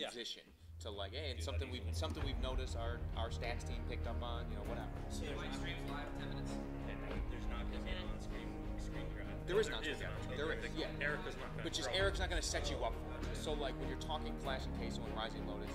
position to like, hey, it's something we've noticed our stats team picked up on, you know, whatever. So Mike streams live 10 minutes. There's not going to be an on-screen grab. There is not. There is, yeah. Erica's not going to. But just Eric's not going to set you up for it. So like when you're talking Clash and Queso and Rising Load, it's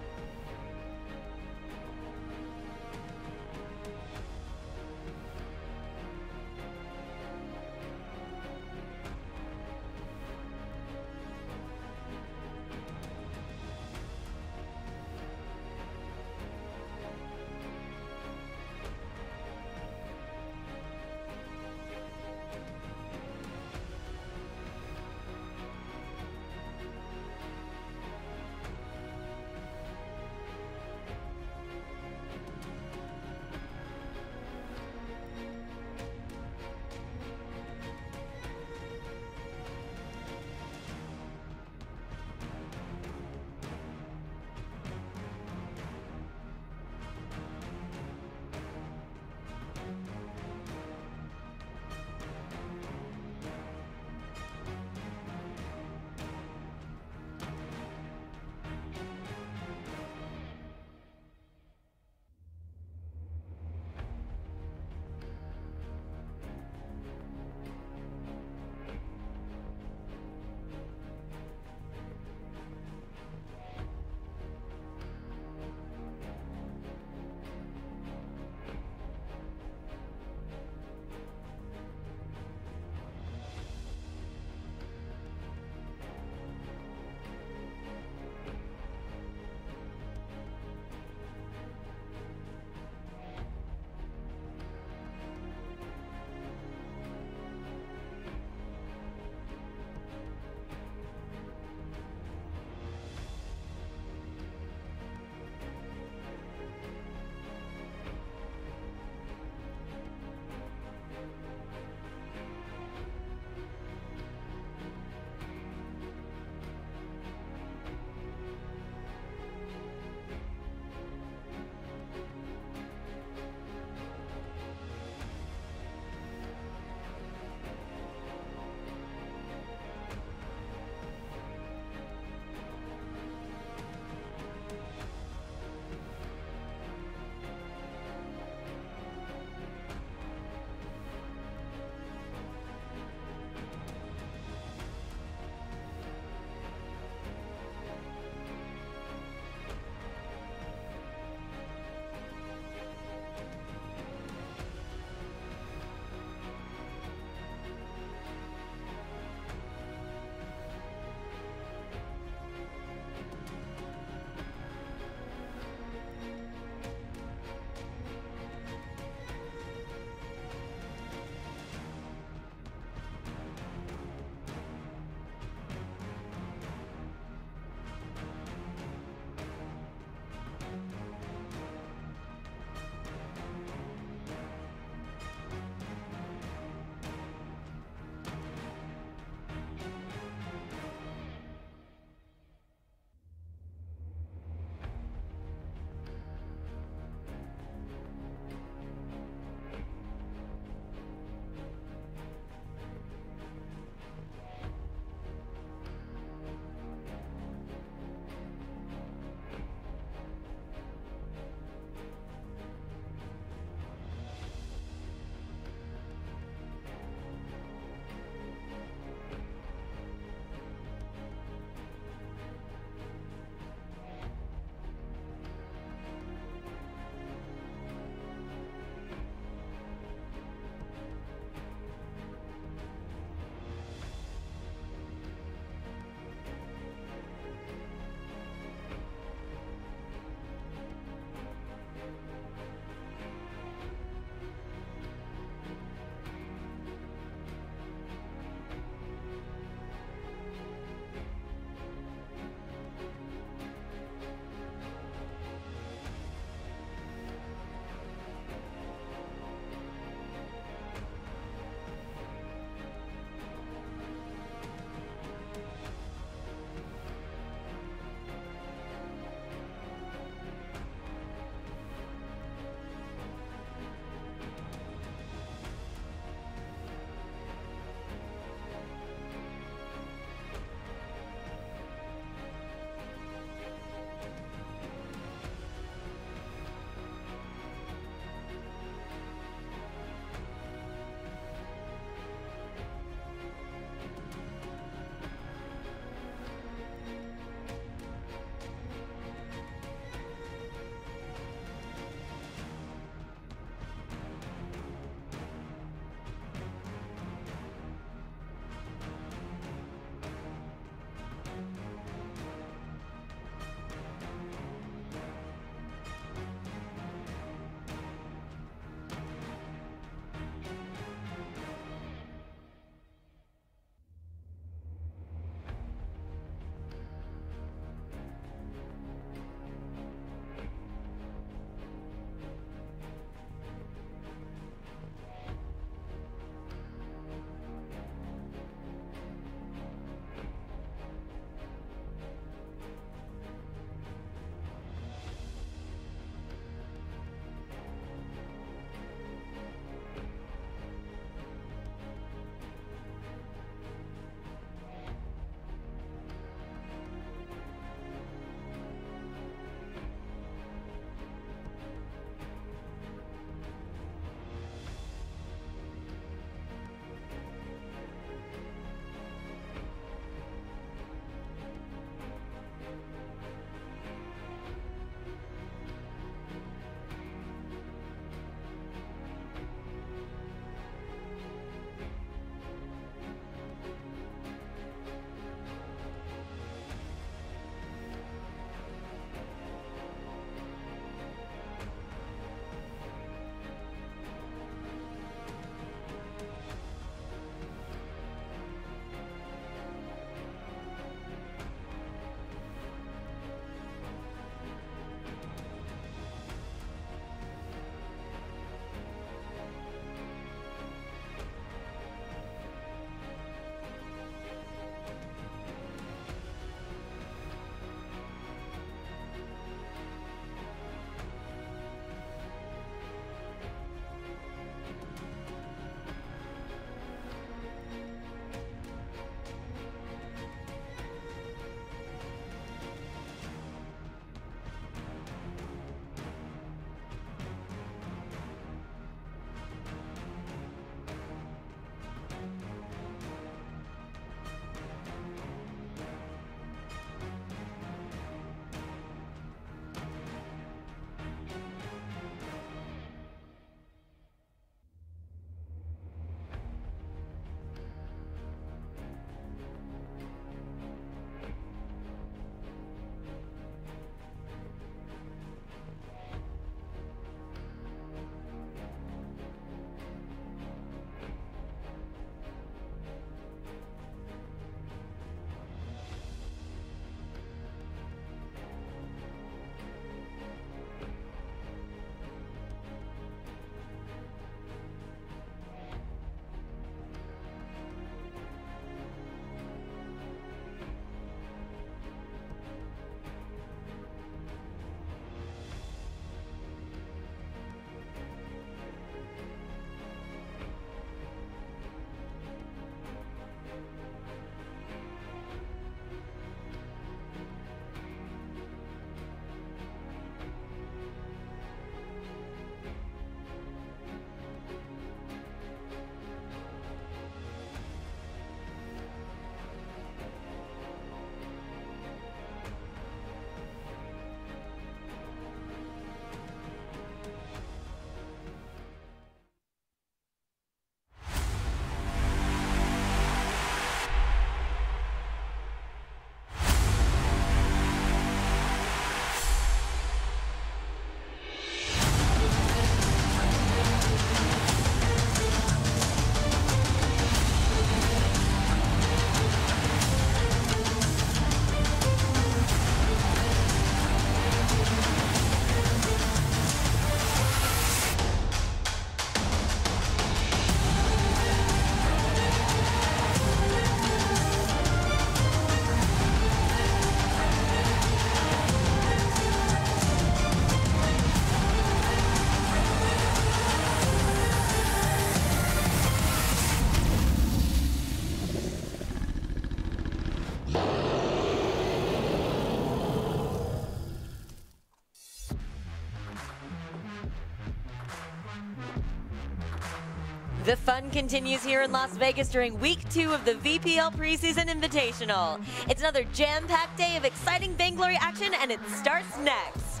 The fun continues here in Las Vegas during week 2 of the VPL Preseason Invitational. It's another jam-packed day of exciting Vainglory action, and it starts next.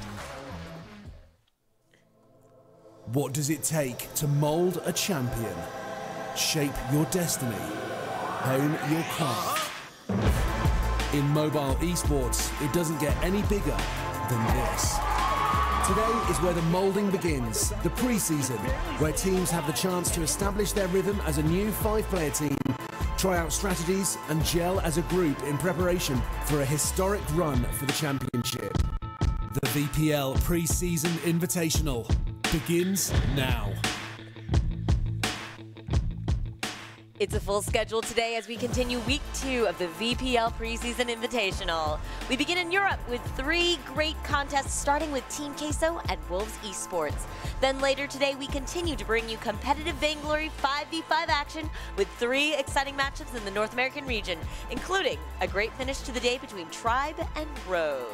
What does it take to mold a champion? Shape your destiny. Hone your craft. In mobile esports, it doesn't get any bigger than this. Today is where the molding begins, the preseason, where teams have the chance to establish their rhythm as a new 5-player team, try out strategies and gel as a group in preparation for a historic run for the championship. The VPL Preseason Invitational begins now. It's a full schedule today as we continue week 2 of the VPL Preseason Invitational. We begin in Europe with 3 great contests, starting with Team Queso and Wolves Esports. Then later today, we continue to bring you competitive Vainglory 5v5 action with 3 exciting matchups in the North American region, including a great finish to the day between Tribe and Rogue.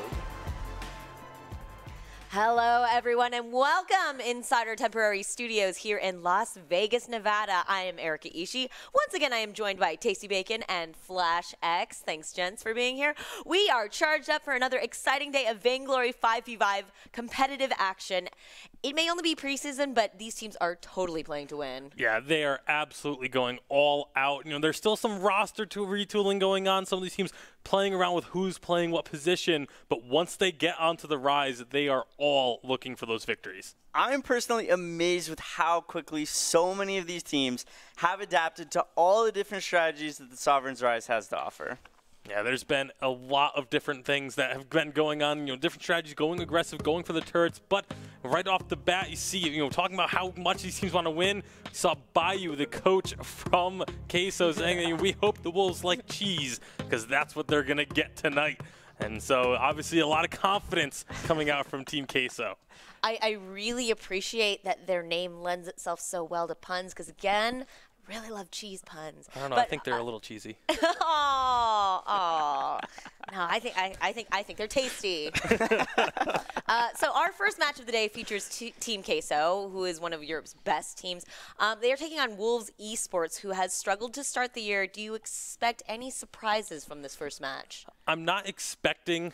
Hello, everyone, and welcome inside our temporary studios here in Las Vegas, Nevada. I am Erica Ishii. Once again, I am joined by Tasty Bacon and Flash X. Thanks, gents, for being here. We are charged up for another exciting day of Vainglory 5v5 competitive action. It may only be preseason, but these teams are totally playing to win. Yeah, they are absolutely going all out. You know, there's still some roster retooling going on. Some of these teams playing around with who's playing what position, but once they get onto the rise, they are all looking for those victories. I'm personally amazed with how quickly so many of these teams have adapted to all the different strategies that the Sovereign's Rise has to offer. Yeah, there's been a lot of different things that have been going on, you know, different strategies, going aggressive, going for the turrets, but right off the bat, you see, you know, talking about how much these teams want to win. You saw Bayou, the coach from Queso, saying, we hope the Wolves like cheese, because that's what they're going to get tonight. And so, obviously, a lot of confidence coming out from Team Queso. I really appreciate that their name lends itself so well to puns, because, again, really love cheese puns. I don't know. But, I think they're a little cheesy. Oh, no! I think they're tasty. So our first match of the day features Team Queso, who is one of Europe's best teams. They are taking on Wolves Esports, who has struggled to start the year. Do you expect any surprises from this first match? I'm not expecting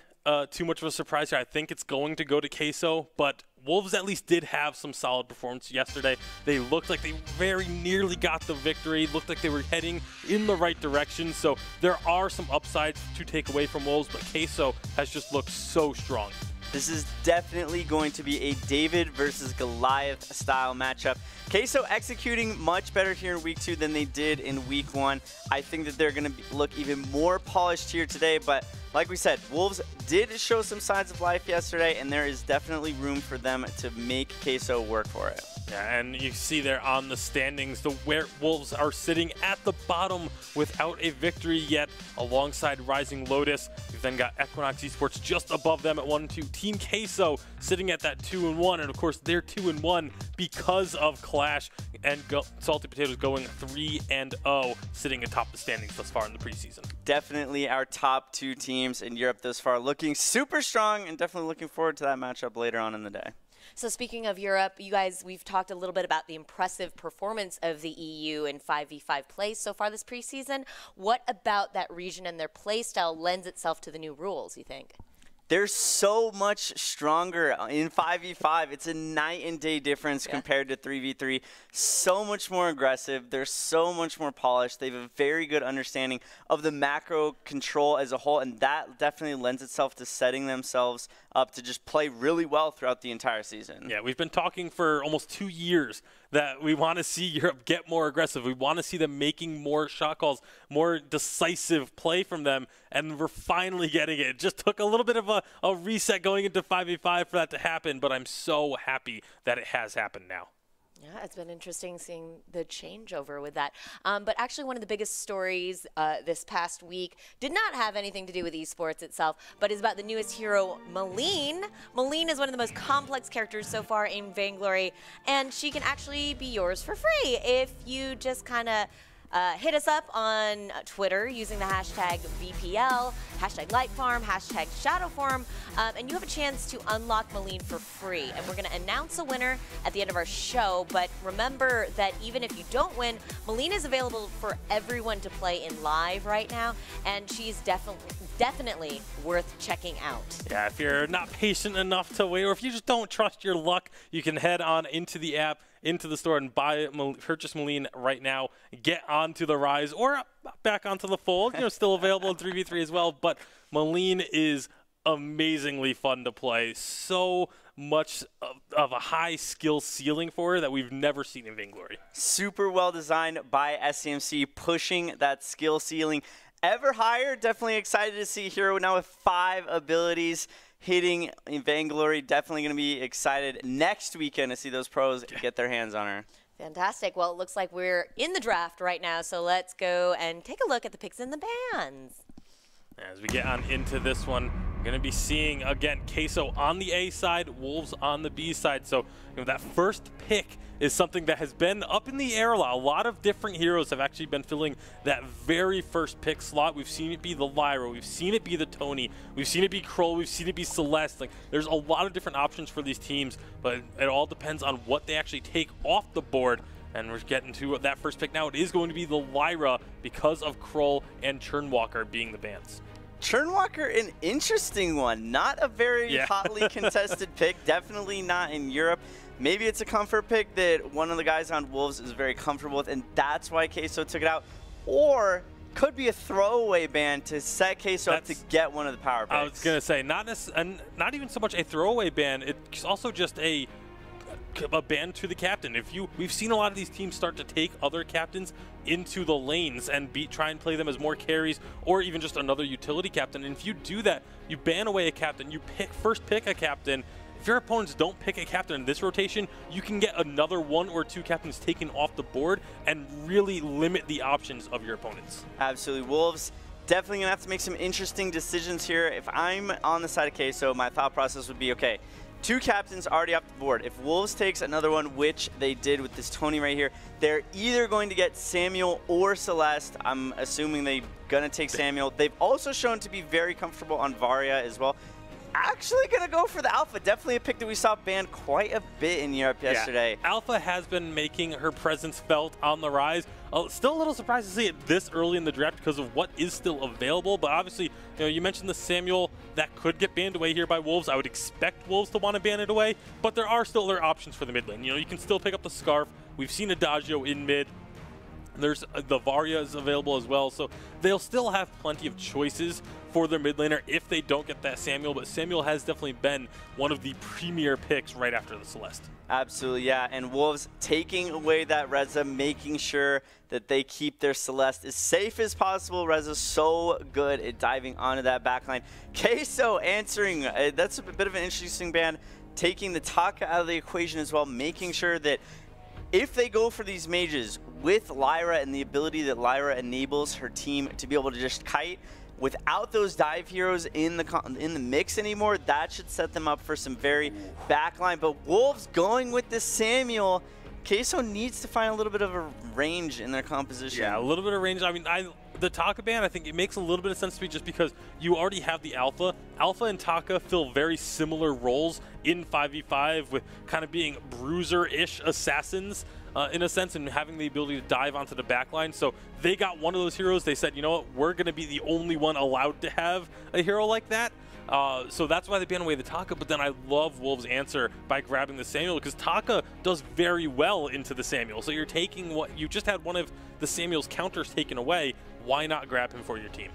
too much of a surprise here. I think it's going to go to Queso, but Wolves at least did have some solid performance yesterday. They looked like they very nearly got the victory, looked like they were heading in the right direction. So there are some upsides to take away from Wolves, but Queso has just looked so strong. This is definitely going to be a David versus Goliath style matchup. Queso executing much better here in week 2 than they did in week 1. I think that they're going to look even more polished here today, but like we said, Wolves did show some signs of life yesterday, and there is definitely room for them to make Queso work for it. Yeah, and you see there on the standings, the Wolves are sitting at the bottom without a victory yet, alongside Rising Lotus. You've then got Equinox Esports just above them at 1-2. Team Queso sitting at that 2-1, and of course they're 2-1 because of Clash, and Salty Potatoes going 3-0, sitting atop the standings thus far in the preseason. Definitely our top 2 teams in Europe thus far, looking super strong, and definitely looking forward to that matchup later on in the day. So speaking of Europe, you guys, we've talked a little bit about the impressive performance of the EU in 5v5 plays so far this preseason. What about that region and their play style lends itself to the new rules, you think? They're so much stronger in 5v5. It's a night and day difference compared to 3v3. So much more aggressive. They're so much more polished. They have a very good understanding of the macro control as a whole, and that definitely lends itself to setting themselves up to just play really well throughout the entire season. Yeah, we've been talking for almost 2 years that we want to see Europe get more aggressive. We want to see them making more shot calls, more decisive play from them, and we're finally getting it. It just took a little bit of a reset going into 5v5 for that to happen, but I'm so happy that it has happened now. Yeah, it's been interesting seeing the changeover with that. But actually, one of the biggest stories this past week did not have anything to do with esports itself, but is about the newest hero, Malene. Malene is one of the most complex characters so far in Vainglory, and she can actually be yours for free if you just kind of Hit us up on Twitter using the hashtag VPL, hashtag Lightfarm, hashtag Shadowform, and you have a chance to unlock Maleen for free. And we're going to announce a winner at the end of our show, but remember that even if you don't win, Maleen is available for everyone to play in live right now, and she's definitely worth checking out. Yeah, if you're not patient enough to wait, or if you just don't trust your luck, you can head on into the app, into the store, and purchase Maleen right now. Get onto the Rise or back onto the Fold. Still available in 3v3 as well. But Maleen is amazingly fun to play. So much of a high skill ceiling for her that we've never seen in Vainglory. Super well designed by SCMC, pushing that skill ceiling ever higher. Definitely excited to see Hero now with 5 abilities hitting in Vainglory. Definitely going to be excited next weekend to see those pros get their hands on her. Fantastic. Well, it looks like we're in the draft right now, so let's go and take a look at the picks and the bans. As we get on into this one, we're going to be seeing, again, Queso on the A side, Wolves on the B side. So that first pick is something that has been up in the air a lot. A lot of different heroes have actually been filling that very first pick slot. We've seen it be the Lyra. We've seen it be the Tony. We've seen it be Kroll. We've seen it be Celeste. Like, there's a lot of different options for these teams, but it all depends on what they actually take off the board. And we're getting to that first pick now. It is going to be the Lyra because of Kroll and Churnwalker being the bans. Churnwalker, an interesting one. Not a very hotly contested pick. Definitely not in Europe. Maybe it's a comfort pick that one of the guys on Wolves is very comfortable with, and that's why Queso took it out. Or could be a throwaway ban to set Queso up to get one of the power picks. I was going to say, not even so much a throwaway ban. It's also just a ban to the captain. We've seen a lot of these teams start to take other captains into the lanes and try and play them as more carries or even just another utility captain. And if you do that, you ban away a captain, you first pick a captain. If your opponents don't pick a captain in this rotation, you can get another 1 or 2 captains taken off the board and really limit the options of your opponents. Absolutely. Wolves definitely going to have to make some interesting decisions here. If I'm on the side of Queso, my thought process would be, okay, 2 captains already off the board. If Wolves takes another one, which they did with this Tony right here, they're either going to get Samuel or Celeste. I'm assuming they're going to take Samuel. They've also shown to be very comfortable on Varia as well. Actually going to go for the Alpha. Definitely a pick that we saw banned quite a bit in Europe yesterday. Alpha has been making her presence felt on the Rise. Still a little surprised to see it this early in the draft because of what is still available. But obviously, you mentioned the Samuel that could get banned away here by Wolves. I would expect Wolves to want to ban it away, but there are still other options for the mid lane. You can still pick up the Scarf. We've seen Adagio in mid. There's the Varia is available as well, so they'll still have plenty of choices for their mid laner if they don't get that Samuel, but Samuel has definitely been one of the premier picks right after the Celeste. Absolutely, yeah, and Wolves taking away that Reza, making sure that they keep their Celeste as safe as possible. Reza's so good at diving onto that backline. Queso answering, that's a bit of an interesting ban, taking the Taka out of the equation as well, making sure that if they go for these mages with Lyra and the ability that Lyra enables her team to be able to just kite, without those dive heroes in the mix anymore, that should set them up for some very backline. But Wolves going with this Samuel, Queso needs to find a little bit of a range in their composition. Yeah, a little bit of range. I mean, the Taka ban, I think it makes a little bit of sense to me just because you already have the Alpha. Alpha and Taka fill very similar roles in 5v5 with kind of being bruiser-ish assassins in a sense and having the ability to dive onto the backline. So they got one of those heroes. They said, you know what, we're going to be the only one allowed to have a hero like that. So that's why they banned away the Taka, but then I love Wolves' answer by grabbing the Samuel because Taka does very well into the Samuel. So you're taking what you just had one of the Samuel's counters taken away. Why not grab him for your team?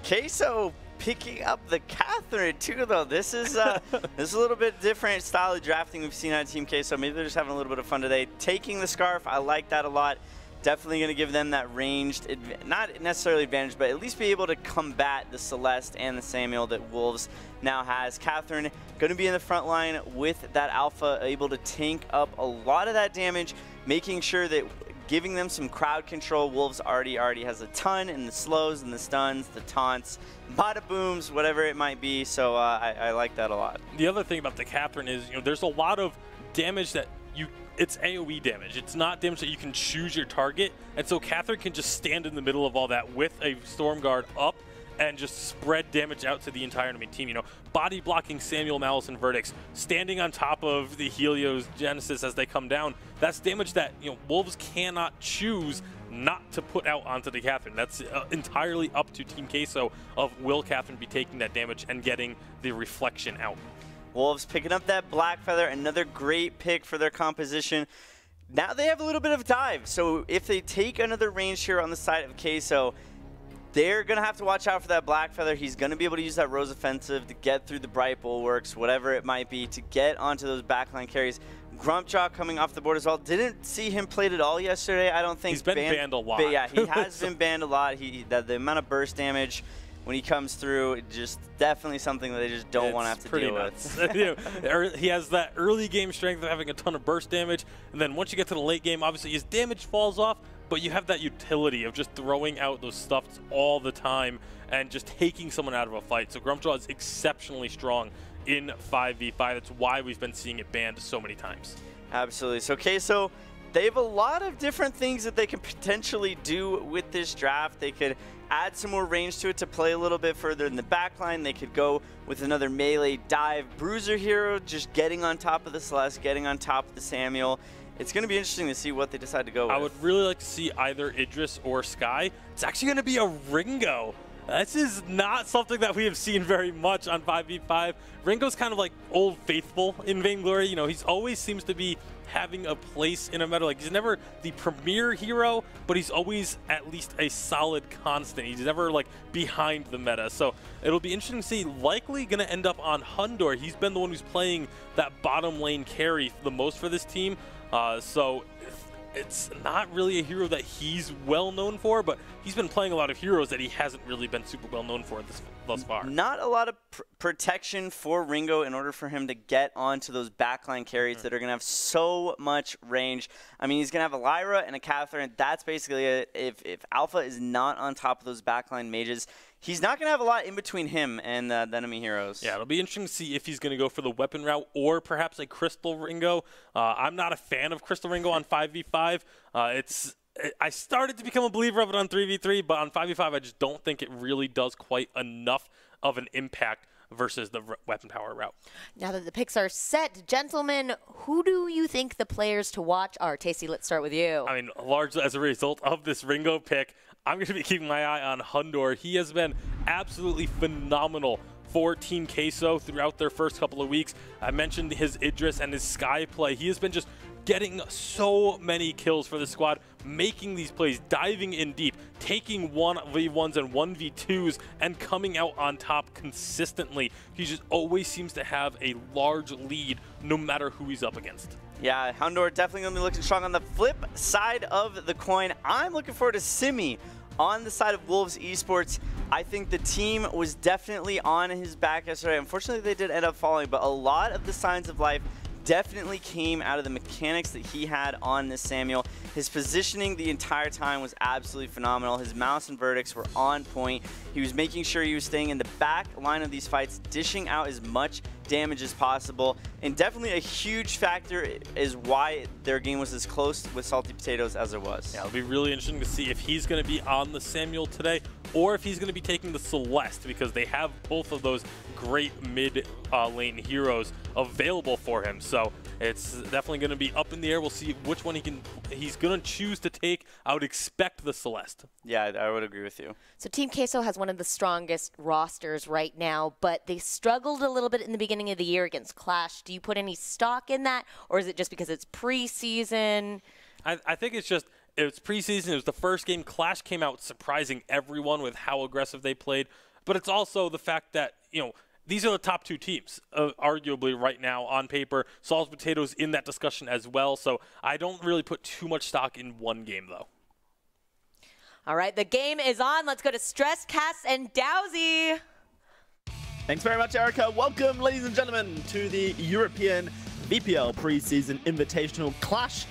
Queso picking up the Catherine too, though. This is a little bit different style of drafting we've seen on Team Queso. Maybe they're just having a little bit of fun today. Taking the Scarf, I like that a lot. Definitely going to give them that ranged, not necessarily advantage, but at least be able to combat the Celeste and the Samuel that Wolves now has. Catherine going to be in the front line with that Alpha, able to tank up a lot of that damage, making sure that giving them some crowd control. Wolves already has a ton in the slows and the stuns, the taunts, bada booms, whatever it might be. So I like that a lot. The other thing about the Catherine is, there's a lot of damage that you it's AoE damage. It's not damage that you can choose your target, and so Catherine can just stand in the middle of all that with a Storm Guard up and just spread damage out to the entire enemy team. You know, body blocking Samuel, Malice, and Verdix, standing on top of the Helios, Genesis as they come down. That's damage that, you know, Wolves cannot choose not to put out onto the Catherine. That's entirely up to Team Queso of will Catherine be taking that damage and getting the reflection out. Wolves picking up that Black Feather, another great pick for their composition. Now they have a little bit of dive, so if they take another range here on the side of Queso, they're going to have to watch out for that Black Feather. He's going to be able to use that Rose Offensive to get through the Bright Bulwarks, whatever it might be, to get onto those backline carries. Grumpjaw coming off the board as well. Didn't see him played at all yesterday, I don't think. He's been banned a lot. But yeah, he has been banned a lot. The amount of burst damage when he comes through, just definitely something that they just don't want to have to deal with. You know, he has that early game strength of having a ton of burst damage, and then once you get to the late game, obviously his damage falls off, but you have that utility of just throwing out those stuffs all the time and just taking someone out of a fight. So Grumpjaw is exceptionally strong in 5v5. That's why we've been seeing it banned so many times. Absolutely. So Queso, they have a lot of different things that they can potentially do with this draft. They could add some more range to it to play a little bit further in the backline. They could go with another melee dive bruiser hero, just getting on top of the Celeste, getting on top of the Samuel. It's going to be interesting to see what they decide to go with. I would really like to see either Idris or Sky. It's actually going to be a Ringo. This is not something that we have seen very much on 5v5. Ringo's kind of like old faithful in Vainglory. You know, he's always seems to be having a place in a meta. Like, he's never the premier hero, but he's always at least a solid constant. He's never like behind the meta. So it'll be interesting to see. Likely going to end up on Hundor. He's been the one who's playing that bottom lane carry the most for this team. So it's not really a hero that he's well known for, but he's been playing a lot of heroes that he hasn't really been super well known for thus far. Not a lot of protection for Ringo in order for him to get onto those backline carries that are going to have so much range. I mean, he's going to have a Lyra and a Catherine. That's basically it. If Alpha is not on top of those backline mages, he's not going to have a lot in between him and the enemy heroes. Yeah, it'll be interesting to see if he's going to go for the weapon route or perhaps a Crystal Ringo. I'm not a fan of Crystal Ringo on 5v5. I started to become a believer of it on 3v3, but on 5v5, I just don't think it really does quite enough of an impact versus the weapon power route. Now that the picks are set, gentlemen, who do you think the players to watch are? Tasty, let's start with you. I mean, largely as a result of this Ringo pick, I'm going to be keeping my eye on Hundor. He has been absolutely phenomenal for Team Queso throughout their first couple of weeks. I mentioned his Idris and his Sky play. He has been just getting so many kills for the squad, making these plays, diving in deep, taking 1v1s and 1v2s, and coming out on top consistently. He just always seems to have a large lead no matter who he's up against. Yeah, Hundor definitely going to be looking strong. On the flip side of the coin, I'm looking forward to Simi on the side of Wolves Esports. I think the team was definitely on his back yesterday. Unfortunately, they did end up falling, but a lot of the signs of life definitely came out of the mechanics that he had on this Samuel. His positioning the entire time was absolutely phenomenal. His mouse and verdicts were on point. He was making sure he was staying in the back line of these fights, dishing out as much damage as possible, and definitely a huge factor is why their game was as close with Salty Potatoes as it was. Yeah, it'll be really interesting to see if he's going to be on the Samuel today or if he's going to be taking the Celeste, because they have both of those great mid lane heroes available for him. So it's definitely going to be up in the air. We'll see which one he's going to choose to take. I would expect the Celeste. Yeah, I would agree with you. So Team Queso has one of the strongest rosters right now, but they struggled a little bit in the beginning of the year against Clash. Do you put any stock in that, or is it just because it's preseason? I think it's just it's preseason. It was the first game. Clash came out surprising everyone with how aggressive they played, but it's also the fact that, you know, these are the top two teams, arguably right now on paper. Salty Potatoes in that discussion as well, so I don't really put too much stock in one game, though. All right, the game is on. Let's go to Stress, Cass, and Dowsy. Thanks very much, Erica. Welcome, ladies and gentlemen, to the European VPL Preseason Invitational Clash.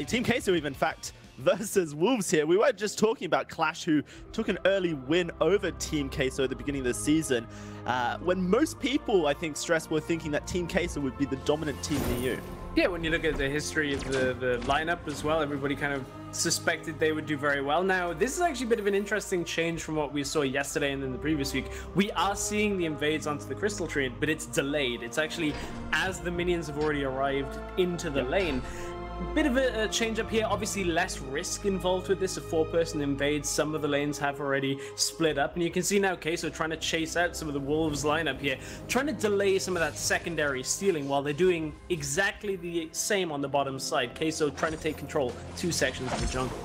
Team Queso, in fact, versus Wolves here. We were just talking about Clash, who took an early win over Team Queso at the beginning of the season, when most people, I think, Stress, were thinking that Team Queso would be the dominant team in the EU. Yeah, when you look at the history of the lineup as well, everybody kind of suspected they would do very well. Now, this is actually a bit of an interesting change from what we saw yesterday and then the previous week. We are seeing the invades onto the Crystal Tree, but it's delayed. It's actually as the minions have already arrived into the lane. Bit of a change up here. Obviously less risk involved with this. A 4-person invade. Some of the lanes have already split up, and you can see now Queso trying to chase out some of the Wolves lineup here, trying to delay some of that secondary stealing while they're doing exactly the same on the bottom side. Queso trying to take control 2 sections of the jungle.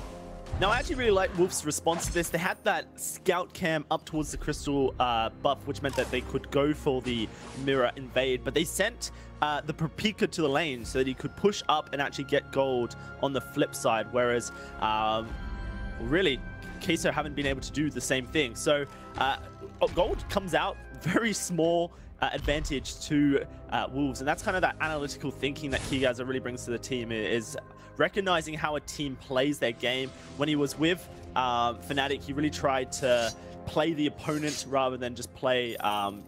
Now, I actually really like Wolf's response to this. They had that scout cam up towards the crystal buff, which meant that they could go for the mirror invade, but they sent the Preseason to the lane so that he could push up and actually get gold on the flip side, whereas really Queso haven't been able to do the same thing. So gold comes out very small advantage to Wolves, and that's kind of that analytical thinking that Kigaza really brings to the team, is recognizing how a team plays their game. When he was with Fnatic, he really tried to play the opponent rather than just play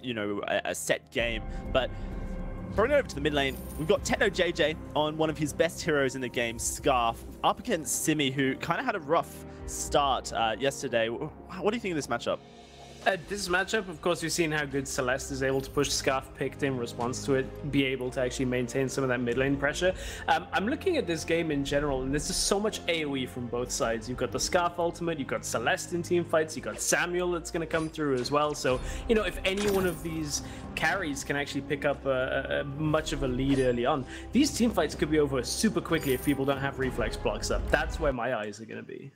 you know, a set game. But throwing it over to the mid lane, we've got Techno JJ on one of his best heroes in the game, Scarf, up against Simi, who kind of had a rough start yesterday. What do you think of this matchup? This matchup, of course, we've seen how good Celeste is able to push Scarf picked in response to it, be able to actually maintain some of that mid lane pressure. I'm looking at this game in general, and there's just so much AoE from both sides. You've got the Scarf ultimate, you've got Celeste in team fights, you've got Samuel that's going to come through as well. So, you know, if any one of these carries can actually pick up much of a lead early on, these team fights could be over super quickly if people don't have reflex blocks up. That's where my eyes are going to be.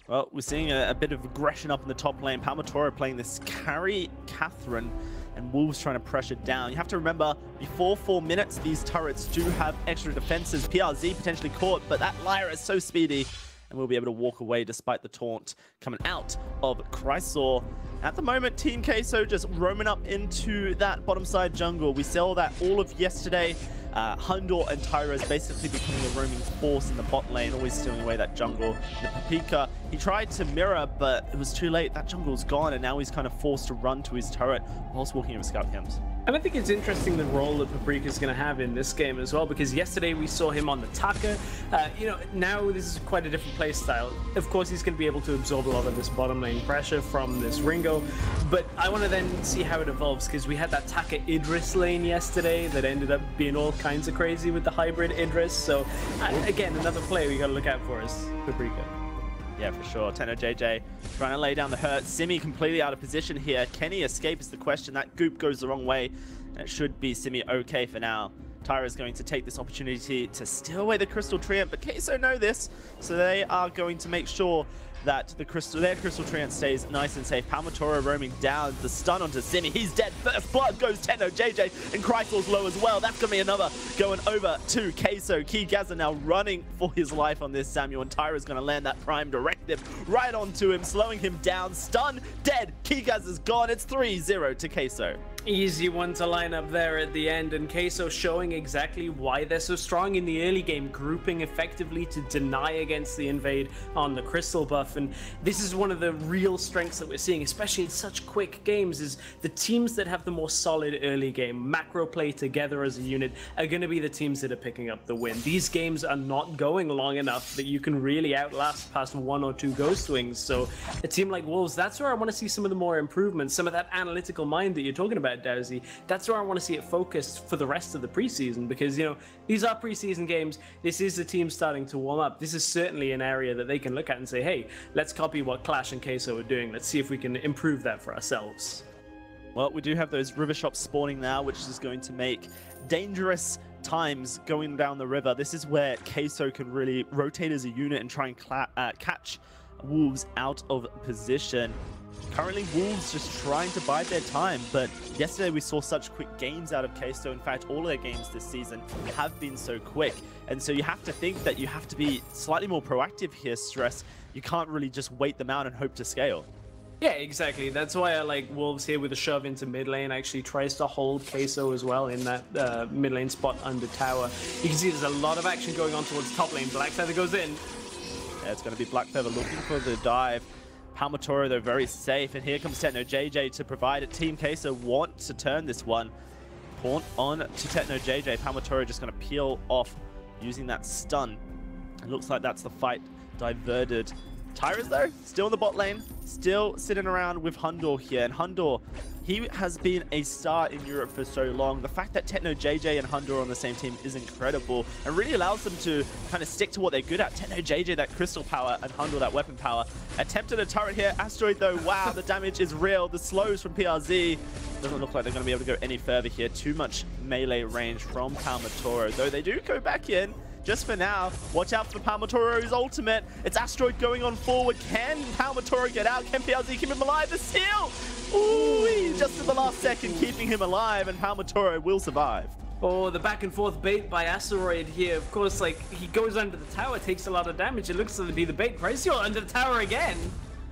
Well, we're seeing a bit of aggression up in the top lane. Palmatoro playing this carry Catherine, and Wolves trying to pressure down. You have to remember, before 4 minutes, these turrets do have extra defenses. PRZ potentially caught, but that Lyra is so speedy, and we'll be able to walk away despite the taunt coming out of Chrysor. At the moment, Team Queso just roaming up into that bottom side jungle. We saw that all of yesterday. Hundor and Tyra is basically becoming a roaming force in the bot lane, always stealing away that jungle. The Preseason, he tried to mirror, but it was too late. That jungle's gone, and now he's kind of forced to run to his turret whilst walking over scout camps. And I think it's interesting the role that Paprika is going to have in this game as well, because yesterday we saw him on the Taka. You know, now this is quite a different play style. Of course, he's going to be able to absorb a lot of this bottom lane pressure from this Ringo, but I want to then see how it evolves, because we had that Taka Idris lane yesterday that ended up being all kinds of crazy with the hybrid Idris. So again, another play we got to look out for is Paprika. Yeah, for sure. Techno JJ trying to lay down the hurt. Simi completely out of position here. Can he escape is the question. That goop goes the wrong way, and it should be Simi okay for now. Tyra is going to take this opportunity to steal away the Crystal Treant, but Queso know this, so they are going to make sure that their Crystal Treant stays nice and safe. Palmatoro roaming down, the stun onto Simi. He's dead. First blood goes Techno JJ, and Chrysor's low as well. That's going to be another going over to Queso. Kigaza now running for his life on this Samuel, and Tyra's going to land that Prime Directive right onto him, slowing him down. Stun, dead. Kigaza's gone. It's 3-0 to Queso. Easy one to line up there at the end, and Queso showing exactly why they're so strong in the early game, grouping effectively to deny against the invade on the crystal buff. And this is one of the real strengths that we're seeing, especially in such quick games, is the teams that have the more solid early game, macro play together as a unit, are going to be the teams that are picking up the win. These games are not going long enough that you can really outlast past 1 or 2 Ghost Wings. So a team like Wolves, that's where I want to see some of the more improvements, some of that analytical mind that you're talking about, Dowsy. That's where I want to see it focused for the rest of the preseason, because, you know, these are preseason games. This is the team starting to warm up. This is certainly an area that they can look at and say, hey, let's copy what Clash and Queso are doing. Let's see if we can improve that for ourselves. Well, we do have those river shops spawning now, which is going to make dangerous times going down the river. This is where Queso can really rotate as a unit and try and catch Wolves out of position. Currently, Wolves just trying to bide their time, but yesterday we saw such quick games out of Queso. In fact, all of their games this season have been so quick. And so you have to think that you have to be slightly more proactive here, Stress. You can't really just wait them out and hope to scale. Yeah, exactly. That's why I like Wolves here with a shove into mid lane. Actually tries to hold Queso as well in that mid lane spot under tower. You can see there's a lot of action going on towards top lane. Black Feather goes in. Yeah, it's going to be Black Feather looking for the dive. Palmatoro, though, very safe. And here comes Techno JJ to provide it. Team Queso want to turn this one. taunt on to Techno JJ. Palmatoro just going to peel off using that stun. It looks like that's the fight diverted. Tyra's though, still in the bot lane, still sitting around with Hundor here. And Hundor, he has been a star in Europe for so long. The fact that Techno JJ and Hundor are on the same team is incredible and really allows them to kind of stick to what they're good at. Techno JJ, that crystal power, and Hundor, that weapon power. Attempted a turret here. Asteroid though, wow, the damage is real. The slows from PRZ. Doesn't look like they're going to be able to go any further here. Too much melee range from Palmatoro, though they do go back in. Just for now, watch out for Palmatoro's ultimate. It's Asteroid going on forward. Can Palmatoro get out? Can PRZ keep him alive? The seal! Ooh, just in the last second, keeping him alive, and Palmatoro will survive. Oh, the back and forth bait by Asteroid here. Of course, like, he goes under the tower, takes a lot of damage. It looks to be the bait. Preseason under the tower again.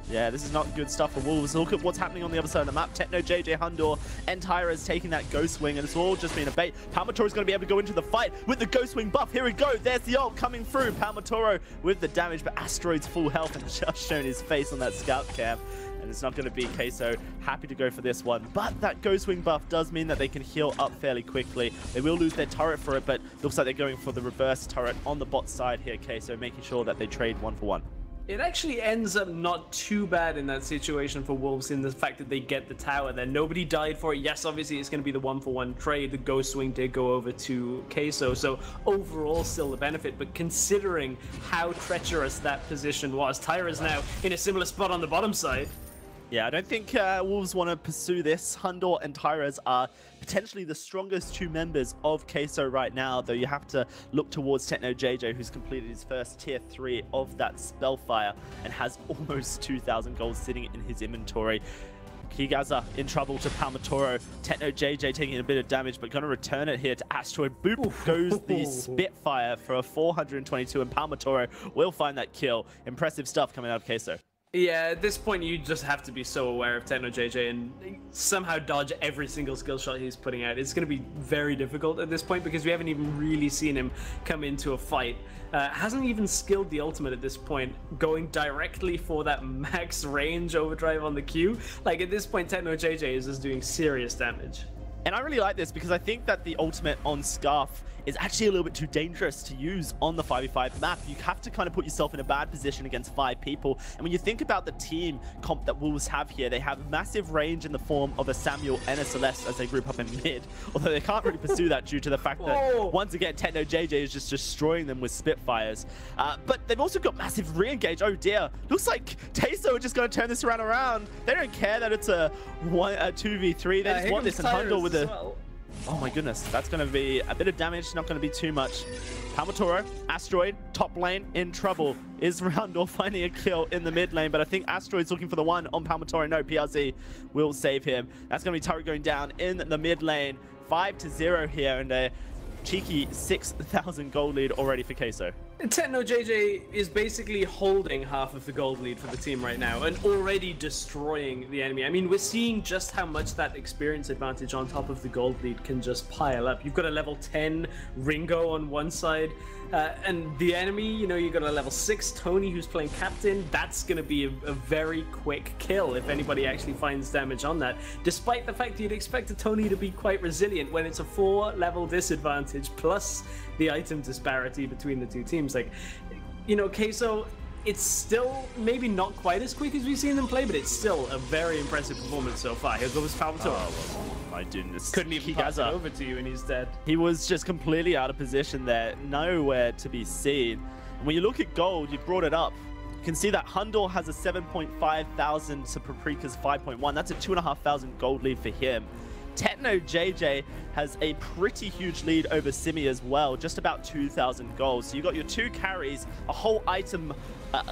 Yeah, this is not good stuff for Wolves. Look at what's happening on the other side of the map. Techno, JJ, Hundor, and Tyra is taking that Ghost Wing, and it's all just been a bait. Palmatoro is going to be able to go into the fight with the Ghost Wing buff. Here we go. There's the ult coming through. Palmatoro with the damage, but Asteroid's full health and just shown his face on that scout cam. And it's not going to be Queso happy to go for this one. But that Ghost Wing buff does mean that they can heal up fairly quickly. They will lose their turret for it, but looks like they're going for the reverse turret on the bot side here, Queso, making sure that they trade 1-for-1. It actually ends up not too bad in that situation for Wolves in the fact that they get the tower there. Nobody died for it. Yes, obviously it's going to be the 1-for-1 trade. The Ghost Wing did go over to Queso, so overall still the benefit. But considering how treacherous that position was, Tyra's now in a similar spot on the bottom side. Yeah, I don't think Wolves want to pursue this. Hundor and Tyras are potentially the strongest two members of Queso right now, though you have to look towards Techno JJ, who's completed his first tier 3 of that Spellfire and has almost 2,000 gold sitting in his inventory. Kigaza in trouble to Palmatoro. Techno JJ taking a bit of damage, but going to return it here to Asteroid. Boop goes the Spitfire for a 422, and Palmatoro will find that kill. Impressive stuff coming out of Queso. Yeah, at this point you just have to be so aware of Techno JJ and somehow dodge every single skill shot he's putting out. It's going to be very difficult at this point because we haven't even really seen him come into a fight. Hasn't even skilled the ultimate at this point, going directly for that max range overdrive on the Q. Like at this point, Techno JJ is just doing serious damage. And I really like this because I think that the ultimate on Scarf is actually a little bit too dangerous to use on the 5v5 map. You have to kind of put yourself in a bad position against 5 people. And when you think about the team comp that Wolves have here, they have massive range in the form of a Samuel and a Celeste as they group up in mid. Although they can't really pursue that due to the fact that, once again, Techno JJ is just destroying them with Spitfires. But they've also got massive re-engage. Oh dear. Looks like Queso are just going to turn this around. They don't care that it's a 2v3. They just want this, and Hundor with a... Oh my goodness, that's going to be a bit of damage, not going to be too much. Palmatoro, Asteroid, top lane, in trouble. Is Roundor finding a kill in the mid lane, but I think Asteroid's looking for the one on Palmatoro. No, PRZ will save him. That's going to be turret going down in the mid lane. 5-0 here, and a cheeky 6,000 gold lead already for Queso. Techno JJ is basically holding half of the gold lead for the team right now and already destroying the enemy. I mean, we're seeing just how much that experience advantage on top of the gold lead can just pile up. You've got a level 10 Ringo on one side, and the enemy, you know, you've got a level 6 Tony who's playing captain. That's going to be a very quick kill if anybody actually finds damage on that, despite the fact that you'd expect a Tony to be quite resilient when it's a 4-level disadvantage plus the item disparity between the two teams. Like, you know, Queso, it's still maybe not quite as quick as we've seen them play, but it's still a very impressive performance so far. Here goes Palmatoro. Oh, my goodness. Couldn't even pass it over to you and he's dead. He was just completely out of position there, nowhere to be seen. And when you look at gold, you brought it up. You can see that Hundor has a 7.5 thousand to Paprika's 5.1. That's a 2,500 gold lead for him. Techno JJ has a pretty huge lead over Simi as well, just about 2,000 gold. So you got your two carries, a whole item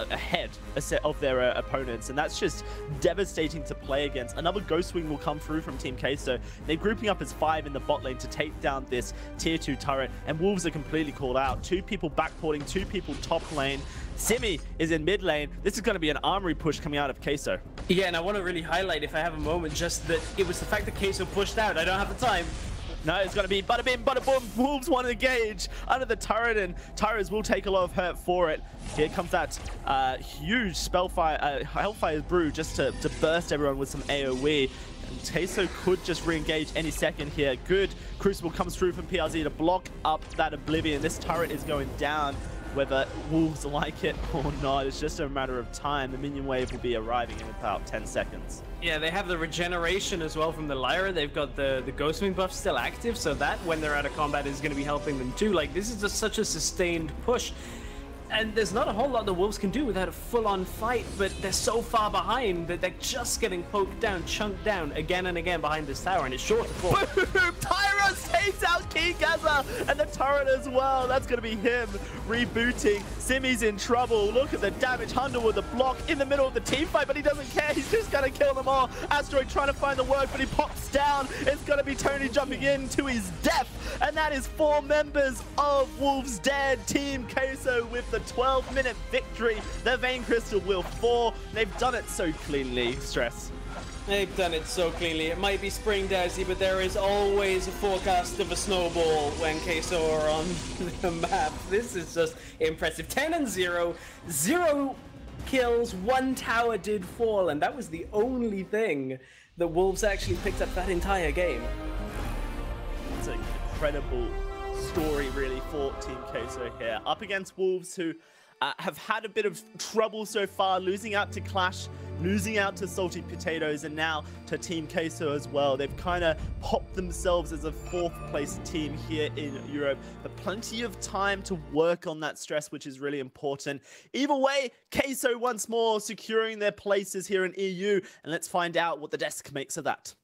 ahead of their opponents, and that's just devastating to play against. Another Ghost Wing will come through from Team Queso. They're grouping up as 5 in the bot lane to take down this tier 2 turret, and Wolves are completely called out. 2 people backporting, 2 people top lane. Simi is in mid lane. This is going to be an armory push coming out of Queso. Yeah, and I want to really highlight, if I have a moment, just that it was the fact that Queso pushed out. I don't have the time. No, it's going to be bada bing, bada boom. Wolves want to engage under the turret, and Tyrus will take a lot of hurt for it. Here comes that huge Spellfire, Hellfire Brew just to burst everyone with some AoE. And Queso could just re-engage any second here. Good Crucible comes through from PRZ to block up that Oblivion. This turret is going down. Whether Wolves like it or not, it's just a matter of time. The minion wave will be arriving in about 10 seconds. Yeah, they have the regeneration as well from the Lyra. They've got the Ghostwing buff still active, so that, when they're out of combat, is going to be helping them too. Like, this is just such a sustained push. And there's not a whole lot the Wolves can do without a full-on fight, but they're so far behind that they're just getting poked down, chunked down again and again behind this tower, and it's sure to fall. Boom! Tyrus takes out King Gaza and the turret as well. That's going to be him rebooting. Simi's in trouble. Look at the damage. Hunter with the block in the middle of the team fight, but he doesn't care. He's just going to kill them all. Asteroid trying to find the work, but he pops down. It's going to be Tony jumping in to his death, and that is 4 members of Wolves dead. Team Queso with the 12-minute victory. The Vein Crystal will fall. They've done it so cleanly, Stress. They've done it so cleanly. It might be spring daisy, but there is always a forecast of a snowball when Queso are on the map. This is just impressive. 10-0, 0 kills, 1 tower did fall, and that was the only thing that Wolves actually picked up that entire game. It's an incredible story, really, for Team Queso here. Up against Wolves, who have had a bit of trouble so far, losing out to Clash, losing out to Salty Potatoes, and now to Team Queso as well. They've kind of popped themselves as a 4th place team here in Europe, but plenty of time to work on that, Stress, which is really important. Either way, Queso once more securing their places here in EU, and let's find out what the desk makes of that.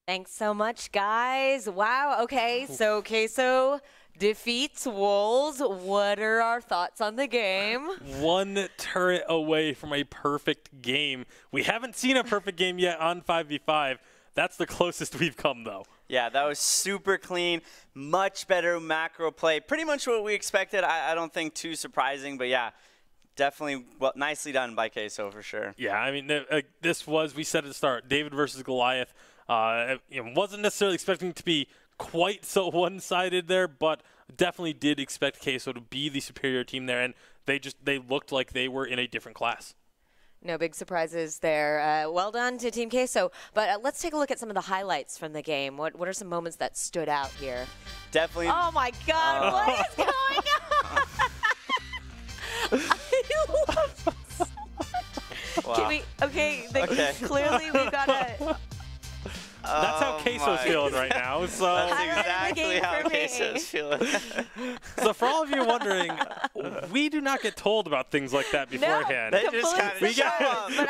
Thanks so much, guys. Wow, okay, so Queso defeats Wolves. What are our thoughts on the game? 1 turret away from a perfect game. We haven't seen a perfect game yet on 5v5. That's the closest we've come, though. Yeah, that was super clean. Much better macro play. Pretty much what we expected. I don't think too surprising, but yeah, definitely nicely done by Queso for sure. Yeah, I mean, this was, we said at the start, David versus Goliath. Wasn't necessarily expecting to be quite so one-sided there, but definitely did expect Queso to be the superior team there, and they looked like they were in a different class. No big surprises there. Well done to Team Queso. But let's take a look at some of the highlights from the game. What are some moments that stood out here? Definitely. Oh my God! What is going on? I love this. Wow. Can we? Okay. Clearly, we've got to. That's how Queso's feeling right now. So that's exactly how Queso's feeling. So for all of you wondering, we do not get told about things like that beforehand. No, they just kind of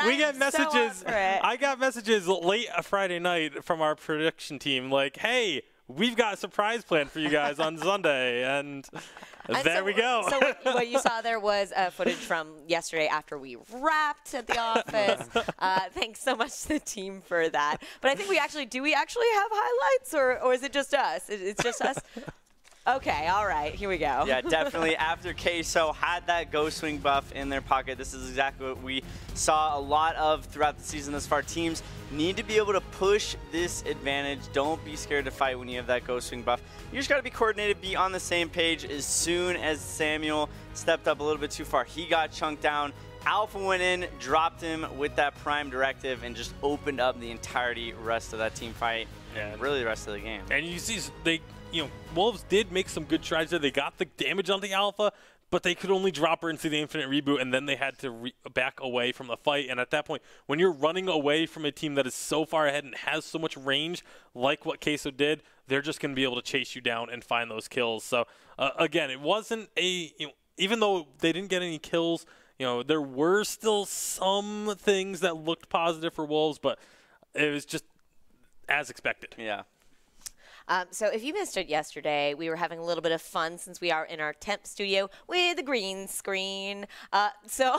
we get messages. I got messages late a Friday night from our production team like, "Hey, we've got a surprise plan for you guys on Sunday," and there we go. So what you saw there was footage from yesterday after we wrapped at the office. Thanks so much to the team for that. But I think do we actually have highlights, or is it just us? It's just us? Okay, all right, here we go. Yeah, definitely. After Queso had that Ghostwing buff in their pocket, this is exactly what we saw a lot of throughout the season thus far. Teams need to be able to push this advantage. Don't be scared to fight when you have that Ghostwing buff. You just got to be coordinated, be on the same page. As soon as Samuel stepped up a little bit too far, he got chunked down. Alpha went in, dropped him with that prime directive, and just opened up the entirety rest of that team fight, and really the rest of the game. And you see, Wolves did make some good strides there. They got the damage on the Alpha, but they could only drop her into the infinite reboot, and then they had to back away from the fight. And at that point, when you're running away from a team that is so far ahead and has so much range, like what Queso did, they're just going to be able to chase you down and find those kills. So, again, it wasn't even though they didn't get any kills, there were still some things that looked positive for Wolves, but it was just as expected. Yeah. So if you missed it yesterday, we were having a little bit of fun since we are in our temp studio with a green screen. So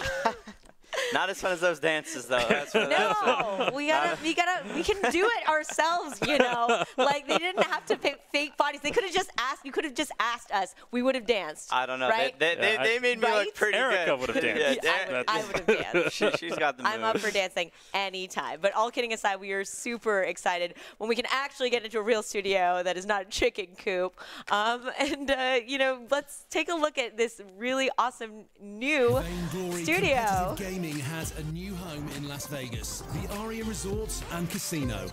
Not as fun as those dances, though. That's No, we can do it ourselves, you know. Like, they didn't have to pick fake bodies. They could have just asked. You could have just asked us. We would have danced. I don't know. Right? They made me look pretty Erica good. would have danced. I would have danced. She's got the moves. I'm up for dancing anytime. But all kidding aside, we are super excited when we can actually get into a real studio that is not a chicken coop. You know, let's take a look at this really awesome new Vainglory studio. Competitive Gaming has a new home in Las Vegas, the Aria Resort and Casino.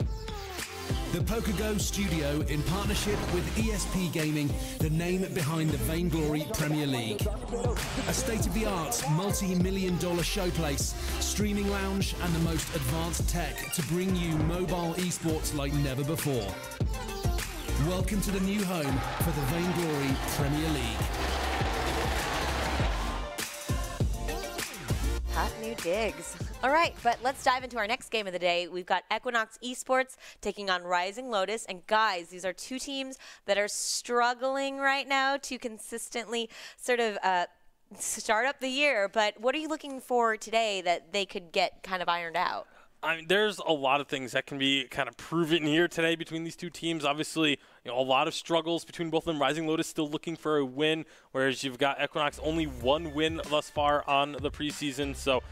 The PokerGo studio, in partnership with ESP Gaming, the name behind the Vainglory Premier League. A state-of-the-art, multi-million-dollar showplace, streaming lounge, and the most advanced tech to bring you mobile esports like never before. Welcome to the new home for the Vainglory Premier League. Hot new digs. All right, but let's dive into our next game of the day. We've got Equinox Esports taking on Rising Lotus. And guys, these are two teams that are struggling right now to consistently sort of start up the year. But what are you looking for today that they could get kind of ironed out? I mean, there's a lot of things that can be kind of proven here today between these two teams. Obviously, you know, a lot of struggles between both of them. Rising Lotus still looking for a win, whereas you've got Equinox only one win thus far on the preseason. So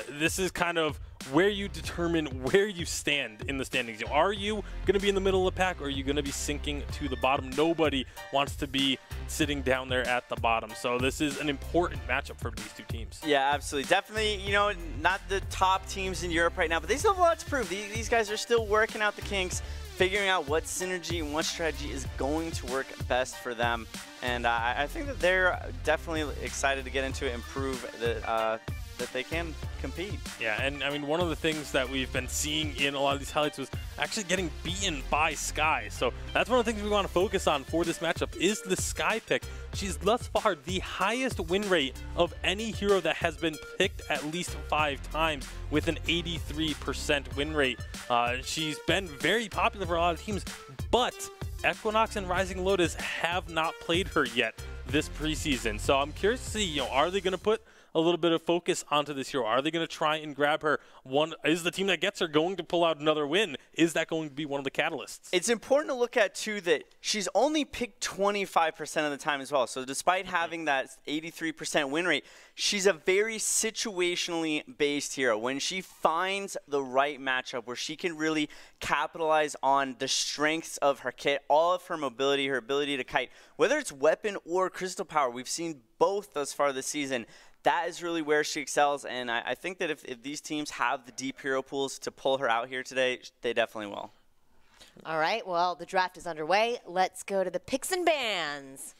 this is kind of where you determine where you stand in the standings. You know, are you going to be in the middle of the pack, or are you going to be sinking to the bottom? Nobody wants to be sitting down there at the bottom. So this is an important matchup for these two teams. Yeah, absolutely. Definitely, you know, not the top teams in Europe right now, but they still have a lot to prove. These guys are still working out the kinks, figuring out what synergy and what strategy is going to work best for them. And I think that they're definitely excited to get into it and prove that they can compete. Yeah, and I mean, one of the things that we've been seeing in a lot of these highlights was actually getting beaten by Sky. So that's one of the things we want to focus on for this matchup is the Sky pick. She's thus far the highest win rate of any hero that has been picked at least 5 times with an 83% win rate. She's been very popular for a lot of teams, but Equinox and Rising Lotus have not played her yet this preseason. So I'm curious to see, you know, are they going to put a little bit of focus onto this hero? Are they going to try and grab her? Is the team that gets her going to pull out another win? Is that going to be one of the catalysts? It's important to look at, too, that she's only picked 25% of the time as well. So despite having that 83% win rate, she's a very situationally based hero. When she finds the right matchup where she can really capitalize on the strengths of her kit, all of her mobility, her ability to kite, whether it's weapon or crystal power, we've seen both thus far this season. That is really where she excels, and I think that if these teams have the deep hero pools to pull her out here today, they definitely will. All right, well, the draft is underway. Let's go to the picks and bans.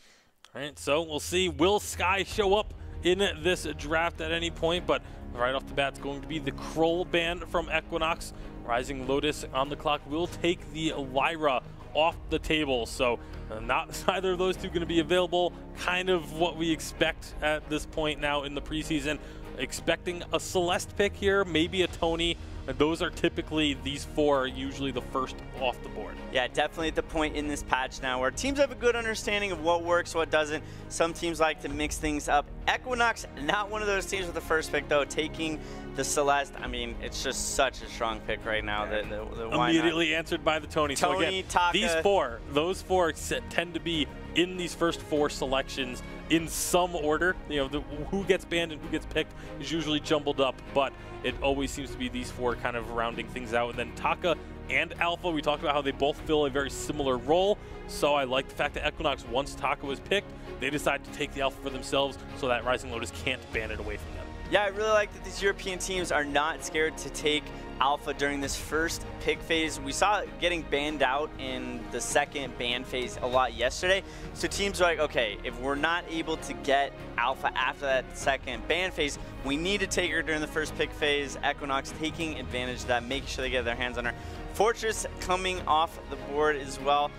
All right, so we'll see. Will Sky show up in this draft at any point? But right off the bat, it's going to be the Kroll ban from Equinox. Rising Lotus on the clock will take the Lyra off the table. So not either of those two going to be available. Kind of what we expect at this point now in the preseason. Expecting a Celeste pick here, maybe a Tony. And those are typically, these 4 are usually the first off the board. Yeah, definitely at the point in this patch now where teams have a good understanding of what works, what doesn't. Some teams like to mix things up. Equinox, not one of those teams with the first pick, though, taking the Celeste. I mean, it's just such a strong pick right now. Immediately answered by the Tony. So again, Taka. These 4, those 4 tend to be in these first 4 selections in some order. You know, who gets banned and who gets picked is usually jumbled up, but it always seems to be these 4 kind of rounding things out. And then Taka and Alpha, we talked about how they both fill a very similar role. So I like the fact that Equinox, once Taka was picked, they decided to take the Alpha for themselves so that Rising Lotus can't ban it away from them. Yeah, I really like that these European teams are not scared to take Alpha during this first pick phase. We saw it getting banned out in the second ban phase a lot yesterday. So teams are like, okay, if we're not able to get Alpha after that second ban phase, we need to take her during the first pick phase. Equinox taking advantage of that, making sure they get their hands on her. Fortress coming off the board as well.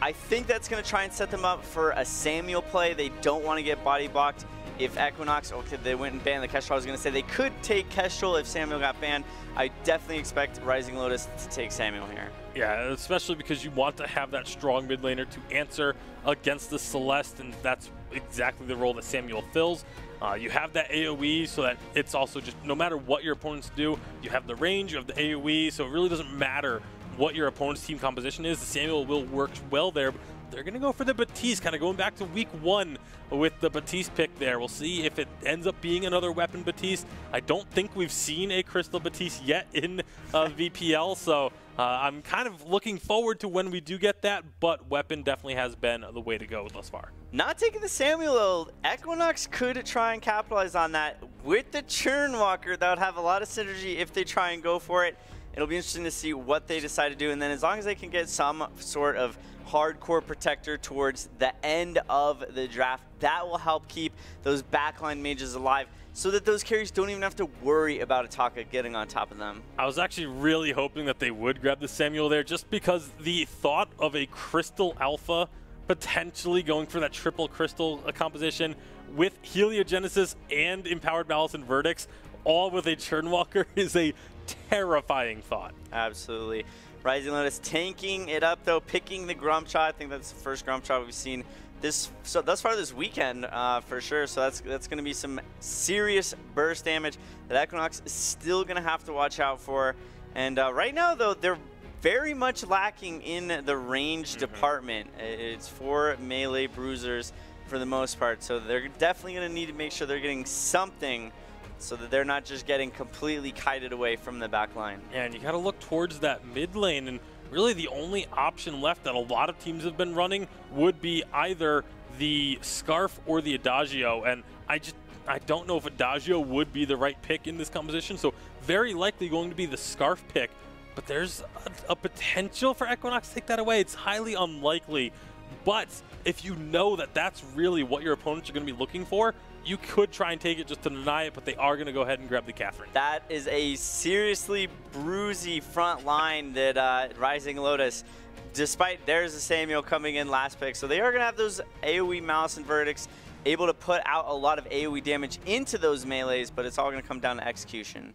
I think that's going to try and set them up for a Samuel play. They don't want to get body blocked. If Equinox, okay, they went and banned the Kestrel, I was going to say they could take Kestrel if Samuel got banned. I definitely expect Rising Lotus to take Samuel here. Yeah, especially because you want to have that strong mid laner to answer against the Celeste, and that's exactly the role that Samuel fills. You have that AoE, so that it's also just no matter what your opponents do, you have the range, you have the AoE, so it really doesn't matter what your opponent's team composition is. Samuel will work well there. But they're going to go for the Batiste, kind of going back to week 1 with the Batiste pick there. We'll see if it ends up being another weapon Batiste. I don't think we've seen a Crystal Batiste yet in VPL, so I'm kind of looking forward to when we do get that, but weapon definitely has been the way to go thus far. Not taking the Samuel, though. Equinox could try and capitalize on that with the Churnwalker. That would have a lot of synergy if they try and go for it. It'll be interesting to see what they decide to do, and then as long as they can get some sort of hardcore protector towards the end of the draft, that will help keep those backline mages alive so that those carries don't even have to worry about Ataka getting on top of them. I was actually really hoping that they would grab the Samuel there, just because the thought of a Crystal Alpha potentially going for that triple Crystal composition with Heliogenesis and Empowered Malice and Verdicts, all with a Churnwalker, is a terrifying thought. Absolutely. Rising Lotus tanking it up, though, picking the Grump shot. I think that's the first Grump shot we've seen thus far this weekend, for sure. So that's going to be some serious burst damage that Equinox is still going to have to watch out for. And right now, though, they're very much lacking in the range department. It's 4 melee bruisers for the most part. So they're definitely going to need to make sure they're getting something so that they're not just getting completely kited away from the back line. Yeah, and you got to look towards that mid lane, and really the only option left that a lot of teams have been running would be either the Scarf or the Adagio, and I don't know if Adagio would be the right pick in this composition, so very likely going to be the Scarf pick, but there's a potential for Equinox to take that away. It's highly unlikely, but if you know that that's really what your opponents are going to be looking for, you could try and take it just to deny it, but they are going to go ahead and grab the Catherine. That is a seriously bruisey front line that Rising Lotus, despite there's a Samuel coming in last pick, so they are going to have those AoE Malice and Verdicts, able to put out a lot of AoE damage into those melees, but it's all going to come down to execution.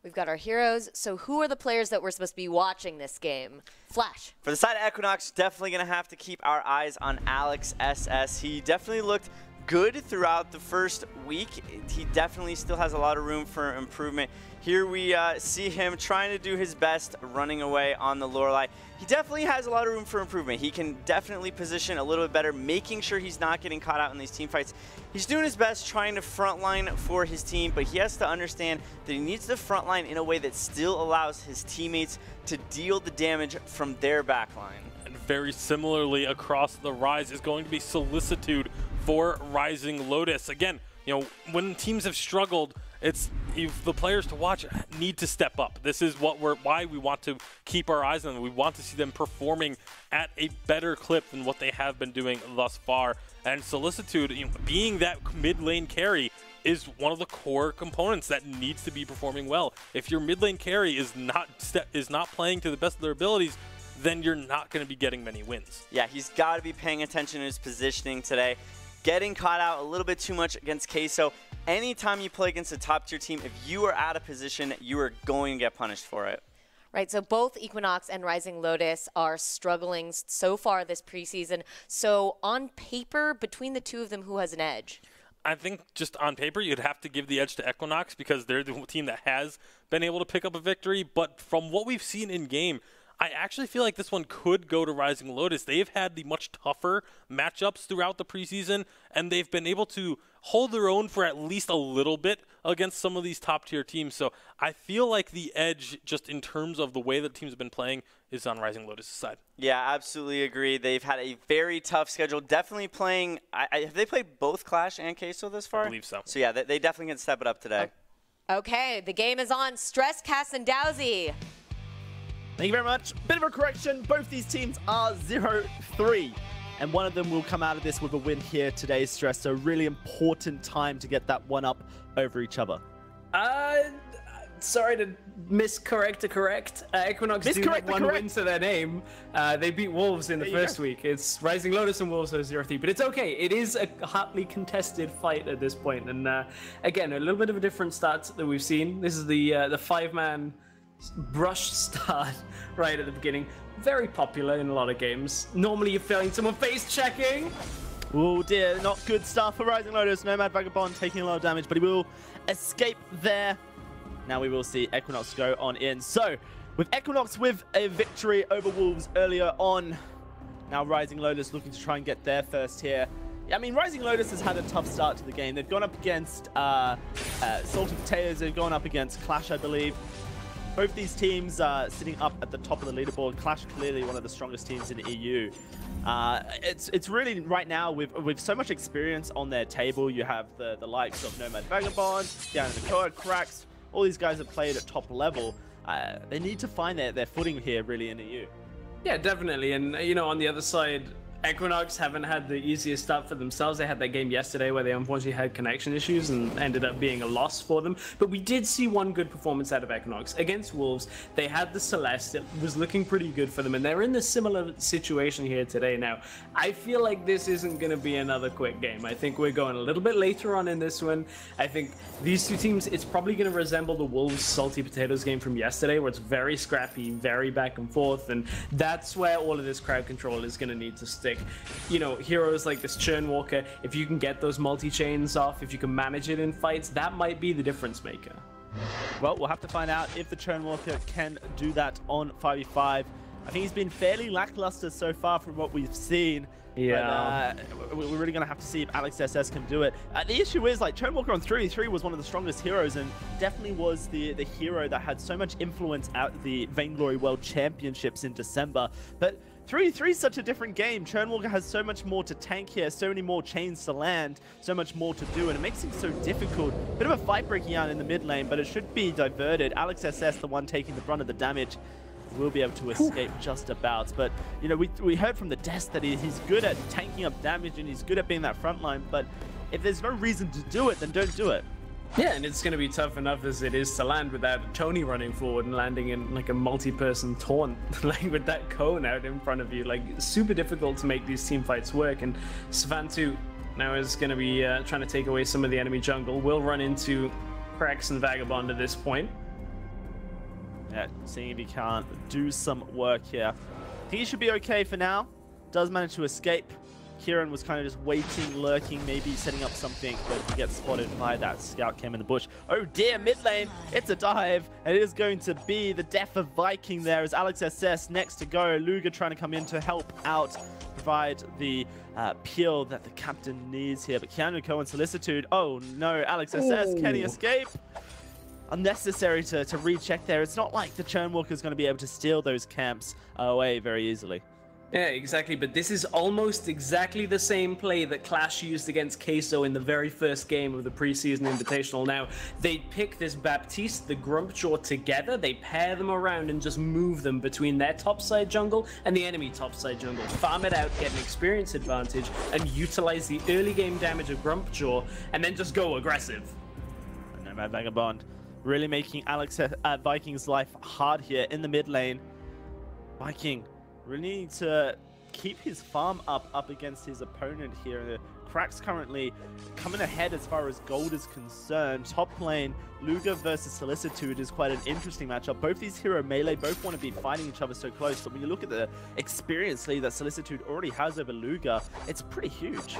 We've got our heroes. So who are the players that we're supposed to be watching this game? Flash. For the side of Equinox, definitely going to have to keep our eyes on Alex SS. He definitely looked good throughout the first week. He definitely still has a lot of room for improvement. Here we see him trying to do his best running away on the Lorelei. He definitely has a lot of room for improvement. He can definitely position a little bit better, making sure he's not getting caught out in these team fights. He's doing his best trying to frontline for his team, but he has to understand that he needs to frontline in a way that still allows his teammates to deal the damage from their backline. And very similarly across the Rise is going to be Solicitude for Rising Lotus. Again, you know, when teams have struggled, the players to watch need to step up. This is why we want to keep our eyes on them. We want to see them performing at a better clip than what they have been doing thus far. And Solicitude, you know, being that mid lane carry, is one of the core components that needs to be performing well. If your mid lane carry is not playing to the best of their abilities, then you're not going to be getting many wins. Yeah, he's got to be paying attention to his positioning today. Getting caught out a little bit too much against Queso. Anytime you play against a top-tier team, if you are out of position, you are going to get punished for it. Right, so both Equinox and Rising Lotus are struggling so far this preseason. So on paper, between the two of them, who has an edge? I think just on paper, you'd have to give the edge to Equinox because they're the team that has been able to pick up a victory. But from what we've seen in game, I actually feel like this one could go to Rising Lotus. They've had the much tougher matchups throughout the preseason, and they've been able to hold their own for at least a little bit against some of these top-tier teams. So I feel like the edge, just in terms of the way that teams have been playing, is on Rising Lotus' side. Yeah, absolutely agree. They've had a very tough schedule. Definitely playing have they played both Clash and Queso this far? I believe so. So yeah, they definitely can step it up today. Okay, the game is on. Stress, Cass, and Dowsy. Thank you very much. Bit of a correction. Both these teams are 0-3. And one of them will come out of this with a win here today, Stress. So really important time to get that one up over each other. Sorry to miscorrect to correct. Equinox do have one win to their name. They beat Wolves in the first week. It's Rising Lotus and Wolves are 0-3, but it's okay. It is a hotly contested fight at this point. And again, a little bit of a different start that we've seen. This is the five-man brush start right at the beginning. Very popular in a lot of games. Normally you're feeling someone face checking. Oh dear, not good stuff for Rising Lotus. Nomad Vagabond taking a lot of damage, but he will escape there. Now we will see Equinox go on in. So, with Equinox with a victory over Wolves earlier on, now Rising Lotus looking to try and get their first here. I mean, Rising Lotus has had a tough start to the game. They've gone up against Salted Potatoes. They've gone up against Clash, I believe. Both these teams sitting up at the top of the leaderboard. Clash clearly one of the strongest teams in the EU. It's really right now with so much experience on their table. You have the likes of Nomad Vagabond, down in the Koa, Cracks. All these guys have played at top level. They need to find their footing here really in the EU. Yeah, definitely. And, you know, on the other side, Equinox haven't had the easiest start for themselves. They had that game yesterday where they unfortunately had connection issues and ended up being a loss for them. But we did see one good performance out of Equinox. Against Wolves, they had the Celeste. It was looking pretty good for them. And they're in a similar situation here today. Now, I feel like this isn't going to be another quick game. I think we're going a little bit later on in this one. I think these two teams, it's probably going to resemble the Wolves Salty Potatoes game from yesterday, where it's very scrappy, very back and forth. And that's where all of this crowd control is going to need to stick. You know, heroes like this Churn Walker, if you can get those multi-chains off, if you can manage it in fights, that might be the difference maker. Well, we'll have to find out if the Churn Walker can do that on 5v5. I think he's been fairly lackluster so far from what we've seen. Yeah. But, we're really going to have to see if Alex SS can do it. The issue is, like, Churn Walker on 3v3 was one of the strongest heroes and definitely was the hero that had so much influence at the Vainglory World Championships in December. But 3v3 is such a different game. Churn Walker has so much more to tank here, so many more chains to land, so much more to do, and it makes things so difficult. Bit of a fight breaking out in the mid lane, but it should be diverted. Alex SS, the one taking the brunt of the damage, will be able to escape just about. But, you know, we heard from the desk that he's good at tanking up damage and he's good at being that front line, but if there's no reason to do it, then don't do it. Yeah, and it's going to be tough enough as it is to land without Tony running forward and landing in like a multi-person taunt, like with that cone out in front of you. Like, super difficult to make these team fights work. And Savantu now is going to be trying to take away some of the enemy jungle. Will run into Cracks and Vagabond at this point. Yeah, seeing if he can't do some work here. I think he should be okay for now. Does manage to escape. Kieran was kind of just waiting, lurking, maybe setting up something, but he gets spotted by that scout cam in the bush. Oh dear, mid lane, it's a dive, and it is going to be the death of Viking there as Alex SS next to go. Luger trying to come in to help out, provide the peel that the captain needs here, but Keanu Ko and Solicitude, oh no, Alex SS, can he escape? Unnecessary to recheck there. It's not like the Churn Walker is going to be able to steal those camps away very easily. Yeah, exactly, but this is almost exactly the same play that Clash used against Queso in the very first game of the preseason invitational. Now, they pick this Baptiste, the Grumpjaw together, they pair them around and just move them between their topside jungle and the enemy topside jungle. Farm it out, get an experience advantage, and utilize the early game damage of Grumpjaw, and then just go aggressive. Nomad Vagabond really making Alex Viking's life hard here in the mid lane. Viking really need to keep his farm up against his opponent here. The Cracks currently coming ahead as far as gold is concerned. Top lane, Luger versus Solicitude is quite an interesting matchup. Both these hero melee both want to be fighting each other so close, but when you look at the experience lead that Solicitude already has over Luger, it's pretty huge.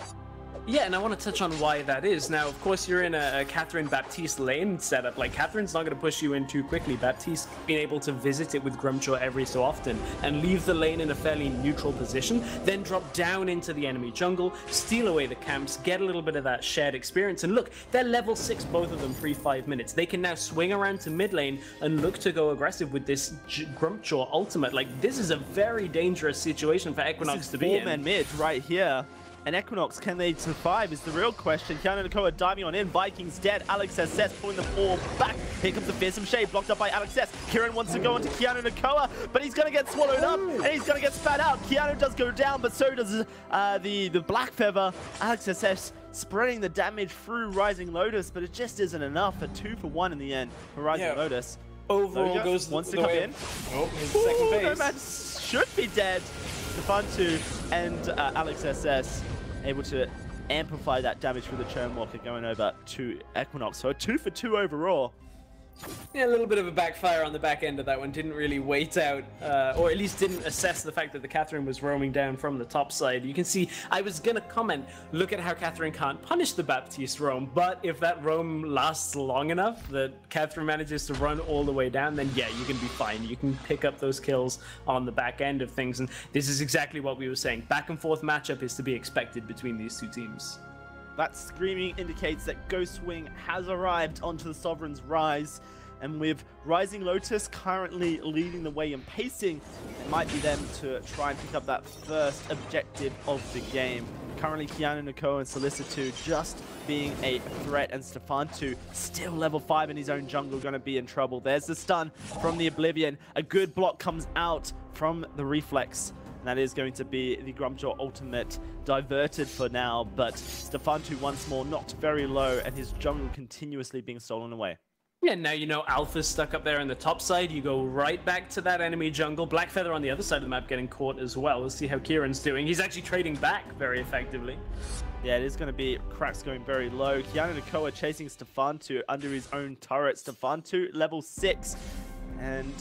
Yeah, and I want to touch on why that is. Now, of course, you're in a Catherine Baptiste lane setup. Like, Catherine's not going to push you in too quickly. Baptiste being able to visit it with Grumpjaw every so often and leave the lane in a fairly neutral position, then drop down into the enemy jungle, steal away the camps, get a little bit of that shared experience. And look, they're level 6, both of them, pre-5 minutes. They can now swing around to mid lane and look to go aggressive with this Grumpjaw ultimate. Like, this is a very dangerous situation for Equinox to be in. 4-man mid right here. And Equinox, can they survive is the real question. Keanu Nakoa diving on in. Vikings dead. Alex SS pulling them all back. Here comes the fearsome shade, blocked up by Alex S. Kieran wants to go into Keanu Nakoa, but he's going to get swallowed up, and he's going to get spat out. Keanu does go down, but so does the Black Feather. Alex SS spreading the damage through Rising Lotus, but it just isn't enough. A 2-for-1 in the end for Rising Lotus. Overall goes wants the to come way in. Oh, his second phase. Nomad should be dead. Safantu and Alex SS able to amplify that damage through the Churn Walker going over to Equinox. So a 2-for-2 overall. Yeah, a little bit of a backfire on the back end of that one. Didn't really wait out, or at least didn't assess the fact that the Catherine was roaming down from the top side. You can see, I was going to comment, look at how Catherine can't punish the Baptiste roam, but if that roam lasts long enough that Catherine manages to run all the way down, then yeah, you can be fine. You can pick up those kills on the back end of things, and this is exactly what we were saying. Back and forth matchup is to be expected between these two teams. That screaming indicates that Ghostwing has arrived onto the Sovereign's Rise. And with Rising Lotus currently leading the way and pacing, it might be them to try and pick up that first objective of the game. Currently, Keanu, Nakoa, and Solicitude just being a threat, and Stefantu still level 5 in his own jungle, going to be in trouble. There's the stun from the Oblivion. A good block comes out from the Reflex. And that is going to be the Grumjaw ultimate diverted for now, but Stefantu once more knocked very low, and his jungle continuously being stolen away. Yeah, now you know Alpha's stuck up there on the top side. You go right back to that enemy jungle. Blackfeather on the other side of the map getting caught as well. Let's see how Kieran's doing. He's actually trading back very effectively. Yeah, it is going to be Cracks going very low. Keanu Nakoa chasing Stefantu under his own turret. Stefantu level 6 and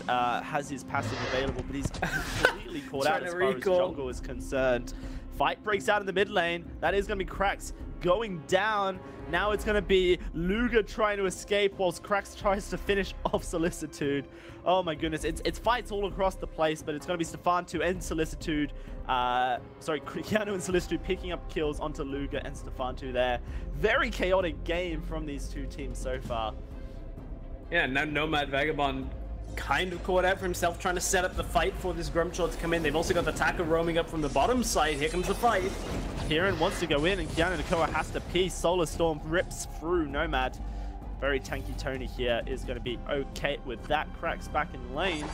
has his passive available, but he's completely caught out as far as jungle is concerned. Fight breaks out in the mid lane. That is going to be Cracks going down. Now it's going to be Luga trying to escape whilst Cracks tries to finish off Solicitude. Oh my goodness, it's fights all across the place, but it's going to be Stefantu and Solicitude. Sorry, Keanu and Solicitude picking up kills onto Luga and Stefantu there. Very chaotic game from these two teams so far. Yeah, now Nomad Vagabond kind of caught out for himself, trying to set up the fight for this Grumjaw to come in. They've also got the Taka roaming up from the bottom side. Here comes the fight. Kieran wants to go in, and Keanu Nakoa has to pee. Solar Storm rips through Nomad. Very tanky Tony here is going to be okay with that. Cracks back in lane.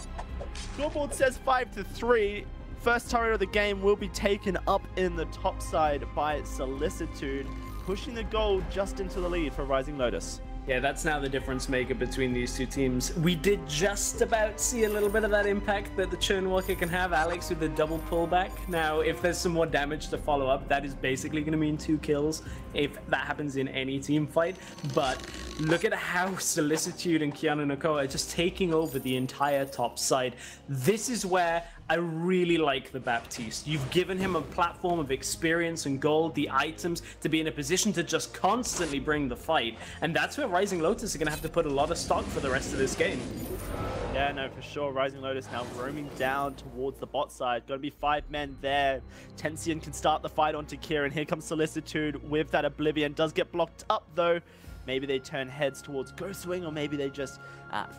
Scoreboard says 5-3. First turret of the game will be taken up in the top side by Solicitude, pushing the goal just into the lead for Rising Lotus. Yeah, that's now the difference maker between these two teams. We did just about see a little bit of that impact that the Churnwalker can have, Alex, with the double pullback. Now, if there's some more damage to follow up, that is basically going to mean 2 kills if that happens in any team fight. But look at how Solicitude and Keanu Nakoa are just taking over the entire top side. This is where I really like the Baptiste. You've given him a platform of experience and gold, the items, to be in a position to just constantly bring the fight. And that's where Rising Lotus are going to have to put a lot of stock for the rest of this game. Yeah, no, for sure. Rising Lotus now roaming down towards the bot side. Going to be 5 men there. Tensian can start the fight onto Kieran. Here comes Solicitude with that Oblivion. Does get blocked up, though. Maybe they turn heads towards Ghostwing, or maybe they just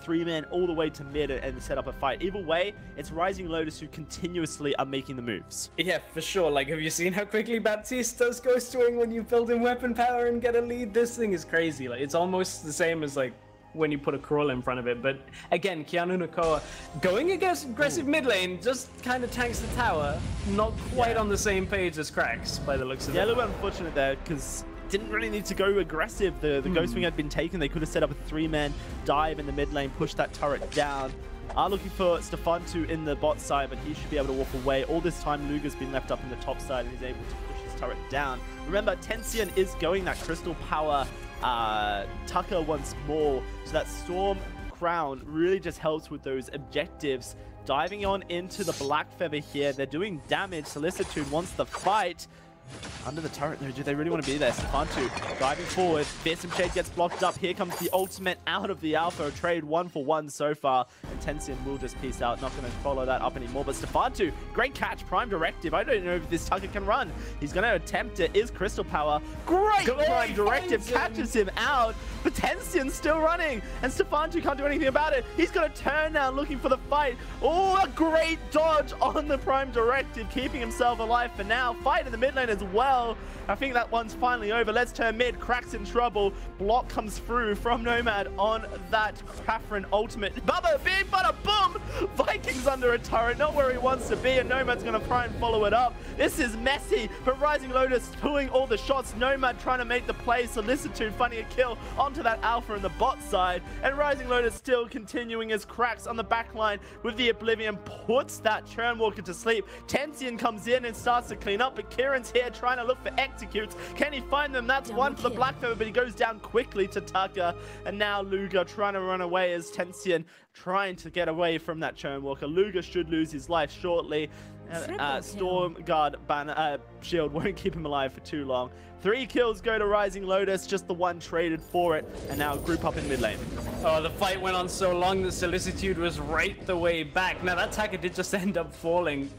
3 men all the way to mid and set up a fight. Either way, it's Rising Lotus who continuously are making the moves. Yeah, for sure. Like, have you seen how quickly Baptiste does Ghostwing when you build in weapon power and get a lead? This thing is crazy. Like, it's almost the same as, like, when you put a crawl in front of it. But again, Keanu Nakoa going against aggressive mid lane just kind of tanks the tower. Not quite on the same page as Cracks by the looks of it. Yeah, a little bit unfortunate there, because didn't really need to go aggressive. The Ghostwing had been taken. They could have set up a 3-man dive in the mid lane, push that turret down. Are looking for Stefantu in the bot side, but he should be able to walk away. All this time, Luga's been left up in the top side and he's able to push his turret down. Remember, Tensian is going that crystal power Tucker once more, so that Storm Crown really just helps with those objectives. Diving on into the Black Feather here. They're doing damage. Solicitude wants the fight. Under the turret, though, do they really want to be there? Stefantu driving forward. Fearsome Shade gets blocked up. Here comes the ultimate out of the Alpha. A trade 1-for-1 so far. And Tensian will just peace out. Not going to follow that up anymore. But Stefantu, great catch. Prime Directive. I don't know if this Tucker can run. He's going to attempt it. Is Crystal Power. Great Prime Directive. Catches him out. But Tensian's still running. And Stefantu can't do anything about it. He's going to turn now looking for the fight. Oh, a great dodge on the Prime Directive. Keeping himself alive for now. Fight in the mid lane as well. I think that one's finally over. Let's turn mid. Cracks in trouble. Block comes through from Nomad on that Catherine ultimate. Bubba, big bada boom! Vikings under a turret, not where he wants to be, and Nomad's going to try and follow it up. This is messy, but Rising Lotus pulling all the shots. Nomad trying to make the play. Solicitude finding a kill onto that Alpha in the bot side, and Rising Lotus still continuing as Cracks on the back line with the Oblivion puts that Churnwalker to sleep. Tensian comes in and starts to clean up, but Kieran's here. here, trying to look for executes. Can he find them? That's one for the Black Feather, but he goes down quickly to Tucker. And now Luger trying to run away as Tension trying to get away from that Churnwalker. Luger should lose his life shortly. Storm Guard shield won't keep him alive for too long. 3 kills go to Rising Lotus, just the one traded for it, and now group up in mid lane. Oh, the fight went on so long, the Solicitude was right the way back. Now, that Taka did just end up falling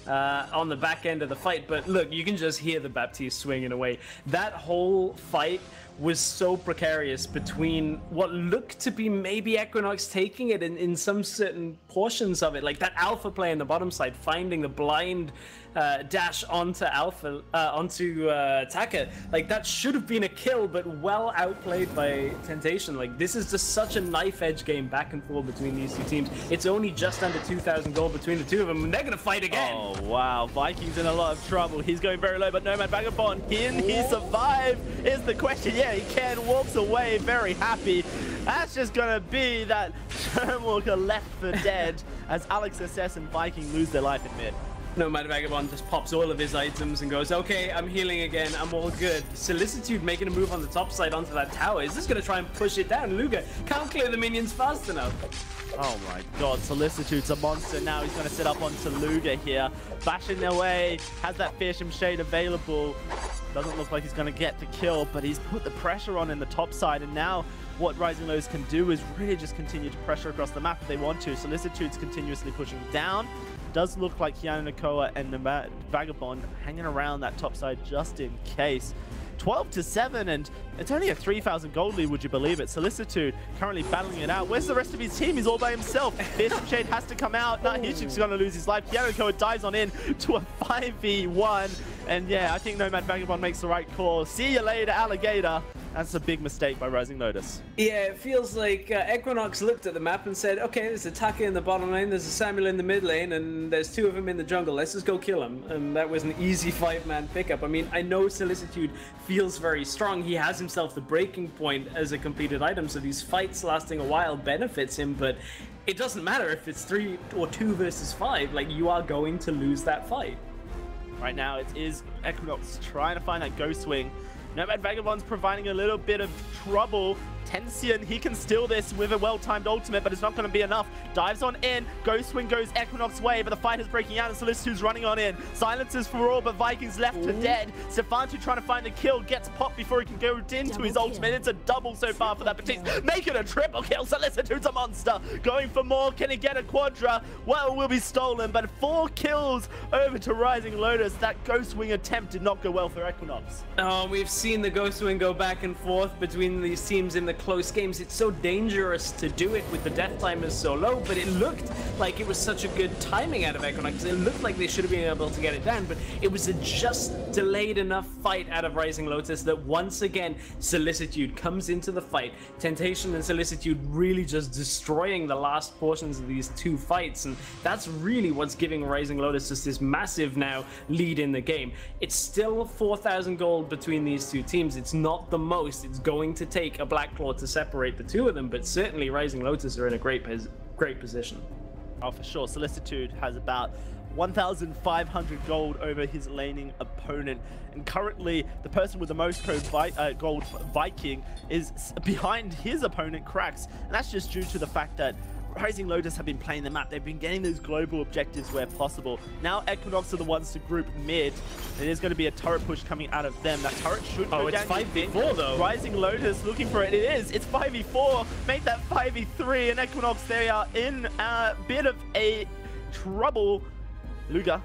on the back end of the fight, but look, you can just hear the Baptiste swinging away. That whole fight was so precarious between what looked to be maybe Equinox taking it in some certain portions of it, like that Alpha play in the bottom side, finding the blind dash onto Taka. Like, that should have been a kill, but well outplayed by Temptation. Like, this is just such a knife edge game back and forth between these two teams. It's only just under 2,000 gold between the two of them, and they're gonna fight again. Oh wow, Viking's in a lot of trouble. He's going very low, but Nomad Vagabond, can he survive is the question. Yeah, he can. Walks away very happy. That's just gonna be that Churnwalker left for dead as Alex SS and Viking lose their life in mid. Nomad Vagabond just pops all of his items and goes, okay, I'm healing again, I'm all good. Solicitude making a move on the top side onto that tower. Is this going to try and push it down? Luger can't clear the minions fast enough. Oh my god, Solicitude's a monster. Now he's going to set up onto Luger here. Bashing their way, has that Fearsome Shade available. Doesn't look like he's going to get the kill, but he's put the pressure on in the top side, and now what Rising Lows can do is really just continue to pressure across the map if they want to. Solicitude's continuously pushing down. Does look like Kiana Nakoa and Vagabond hanging around that top side just in case. 12-7, and it's only a 3,000 gold lead, would you believe it? Solicitude currently battling it out. Where's the rest of his team? He's all by himself. Fearsome Shade has to come out. No, he's just going to lose his life. Kiana Nakoa dives on in to a 5v1. And yeah, I think Nomad Vagabond makes the right call. See you later, alligator. That's a big mistake by Rising Lotus. Yeah, it feels like Equinox looked at the map and said, okay, there's a Taka in the bottom lane, there's a Samuel in the mid lane, and there's 2 of them in the jungle. Let's just go kill them. And that was an easy 5-man pickup. I mean, I know Solicitude feels very strong. He has himself the breaking point as a completed item, so these fights lasting a while benefits him, but it doesn't matter if it's 3 or 2 versus 5. Like, you are going to lose that fight. Right now, it is Equinox trying to find that Ghost Swing. Nomad Vagabond's providing a little bit of trouble. Tension, he can steal this with a well-timed ultimate, but it's not going to be enough. Dives on in. Ghost Swing goes Equinox way, but the fight is breaking out and Solicitude's running on in. Silences for all, but Vikings left for dead. Stefantu trying to find the kill, gets popped before he can go into his ultimate. It's a double so far for that Baptiste. Make it a triple kill. Solicitude's a monster. Going for more. Can he get a quadra? Well, will be stolen, but 4 kills over to Rising Lotus. That Ghost Swing attempt did not go well for Equinox. Oh, we've seen the Ghost Swing go back and forth between these teams in the close games. It's so dangerous to do it with the death timers so low, but it looked like it was such a good timing out of Equinox. It looked like they should have been able to get it down, but it was a just delayed enough fight out of Rising Lotus that once again Solicitude comes into the fight. Temptation and Solicitude really just destroying the last portions of these 2 fights, and that's really what's giving Rising Lotus just this massive now lead in the game. It's still 4,000 gold between these 2 teams. It's not the most. It's going to take a Black Claw to separate the 2 of them, but certainly Rising Lotus are in a great position. Oh, for sure. Solicitude has about 1,500 gold over his laning opponent, and currently the person with the most gold, Viking, is behind his opponent, Cracks, and that's just due to the fact that Rising Lotus have been playing the map. They've been getting those global objectives where possible. Now Equinox are the ones to group mid. There's going to be a turret push coming out of them. That turret should go down. Oh, it's 5v4 though. Rising Lotus looking for it. It is. It's 5v4. Make that 5v3. And Equinox, they are in a bit of a trouble. Luger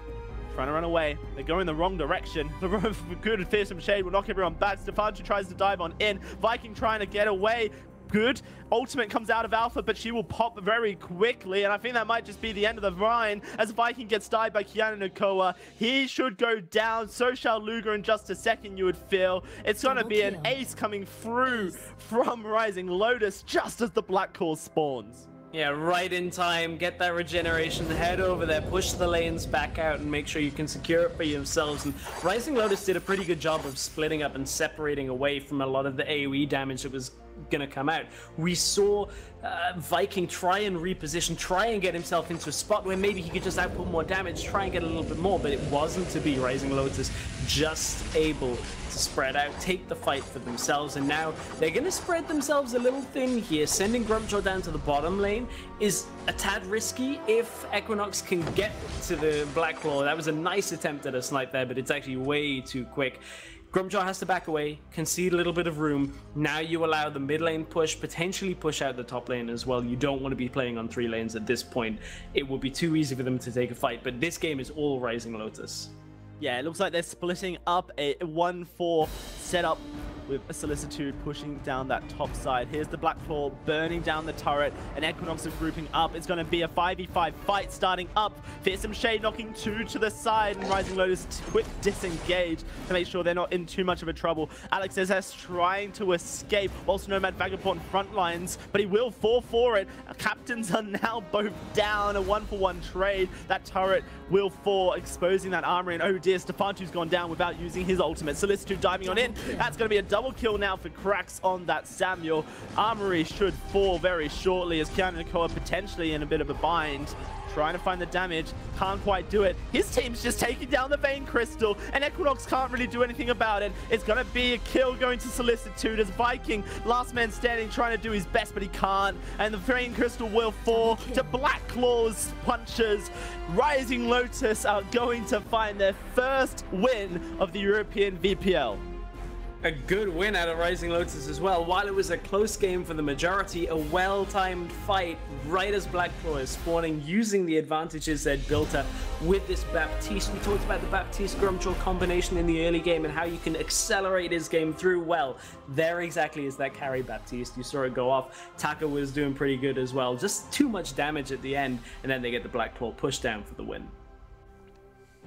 trying to run away. They're going the wrong direction. The good and Fearsome Shade will knock everyone back. Stefantu tries to dive on in. Viking trying to get away. Good. Ultimate comes out of Alpha, but she will pop very quickly, and I think that might just be the end of the Rhine as Viking gets died by Kiana Nakoa. He should go down. So shall Luger in just a second, you would feel. It's going to be an ace coming through from Rising Lotus just as the Black Claw spawns. Yeah, right in time. Get that regeneration, head over there, push the lanes back out, and make sure you can secure it for yourselves. And Rising Lotus did a pretty good job of splitting up and separating away from a lot of the AoE damage that was gonna come out. We saw Viking try and reposition, try and get himself into a spot where maybe he could just output more damage, try and get a little bit more, but it wasn't to be. Rising Lotus just able to spread out, take the fight for themselves, and now they're gonna spread themselves a little thin here. Sending Grumpjaw down to the bottom lane is a tad risky if Equinox can get to the Black Claw. That was a nice attempt at a snipe there, but it's actually way too quick. Grumpjaw has to back away, concede a little bit of room. Now you allow the mid lane push, potentially push out the top lane as well. You don't want to be playing on 3 lanes at this point. It would be too easy for them to take a fight, but this game is all Rising Lotus. Yeah, it looks like they're splitting up a 1-4 setup with a Solicitude pushing down that top side. Here's the Black Claw burning down the turret, and Equinox are grouping up. It's going to be a 5v5 fight starting up. Fearsome Shade knocking 2 to the side, and Rising Lotus quick disengage to make sure they're not in too much of a trouble. Alex is trying to escape, whilst Nomad Vagabond front lines, but he will fall for it. Captains are now both down, a 1-for-1 trade. That turret will fall, exposing that armory, and oh dear, Stefantu's gone down without using his ultimate. Solicitude diving on in. That's going to be a double kill now for Cracks on that Samuel. Armory should fall very shortly as Keanu Nakoa potentially in a bit of a bind. Trying to find the damage, can't quite do it. His team's just taking down the Vein Crystal, and Equinox can't really do anything about it. It's gonna be a kill going to Solicitude as Viking, last man standing, trying to do his best, but he can't. And the Vein Crystal will fall to Black Claw's punchers. Rising Lotus are going to find their first win of the European VPL. A good win out of Rising Lotus as well. While it was a close game for the majority, a well-timed fight right as Black Claw is spawning, using the advantages they'd built up with this Baptiste. We talked about the Baptiste Grumpjaw combination in the early game and how you can accelerate his game through. Well, there exactly is that carry Baptiste. You saw it go off. Taka was doing pretty good as well. Just too much damage at the end, and then they get the Black Claw push down for the win.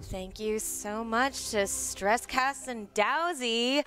Thank you so much to Stresscast and Dowsy.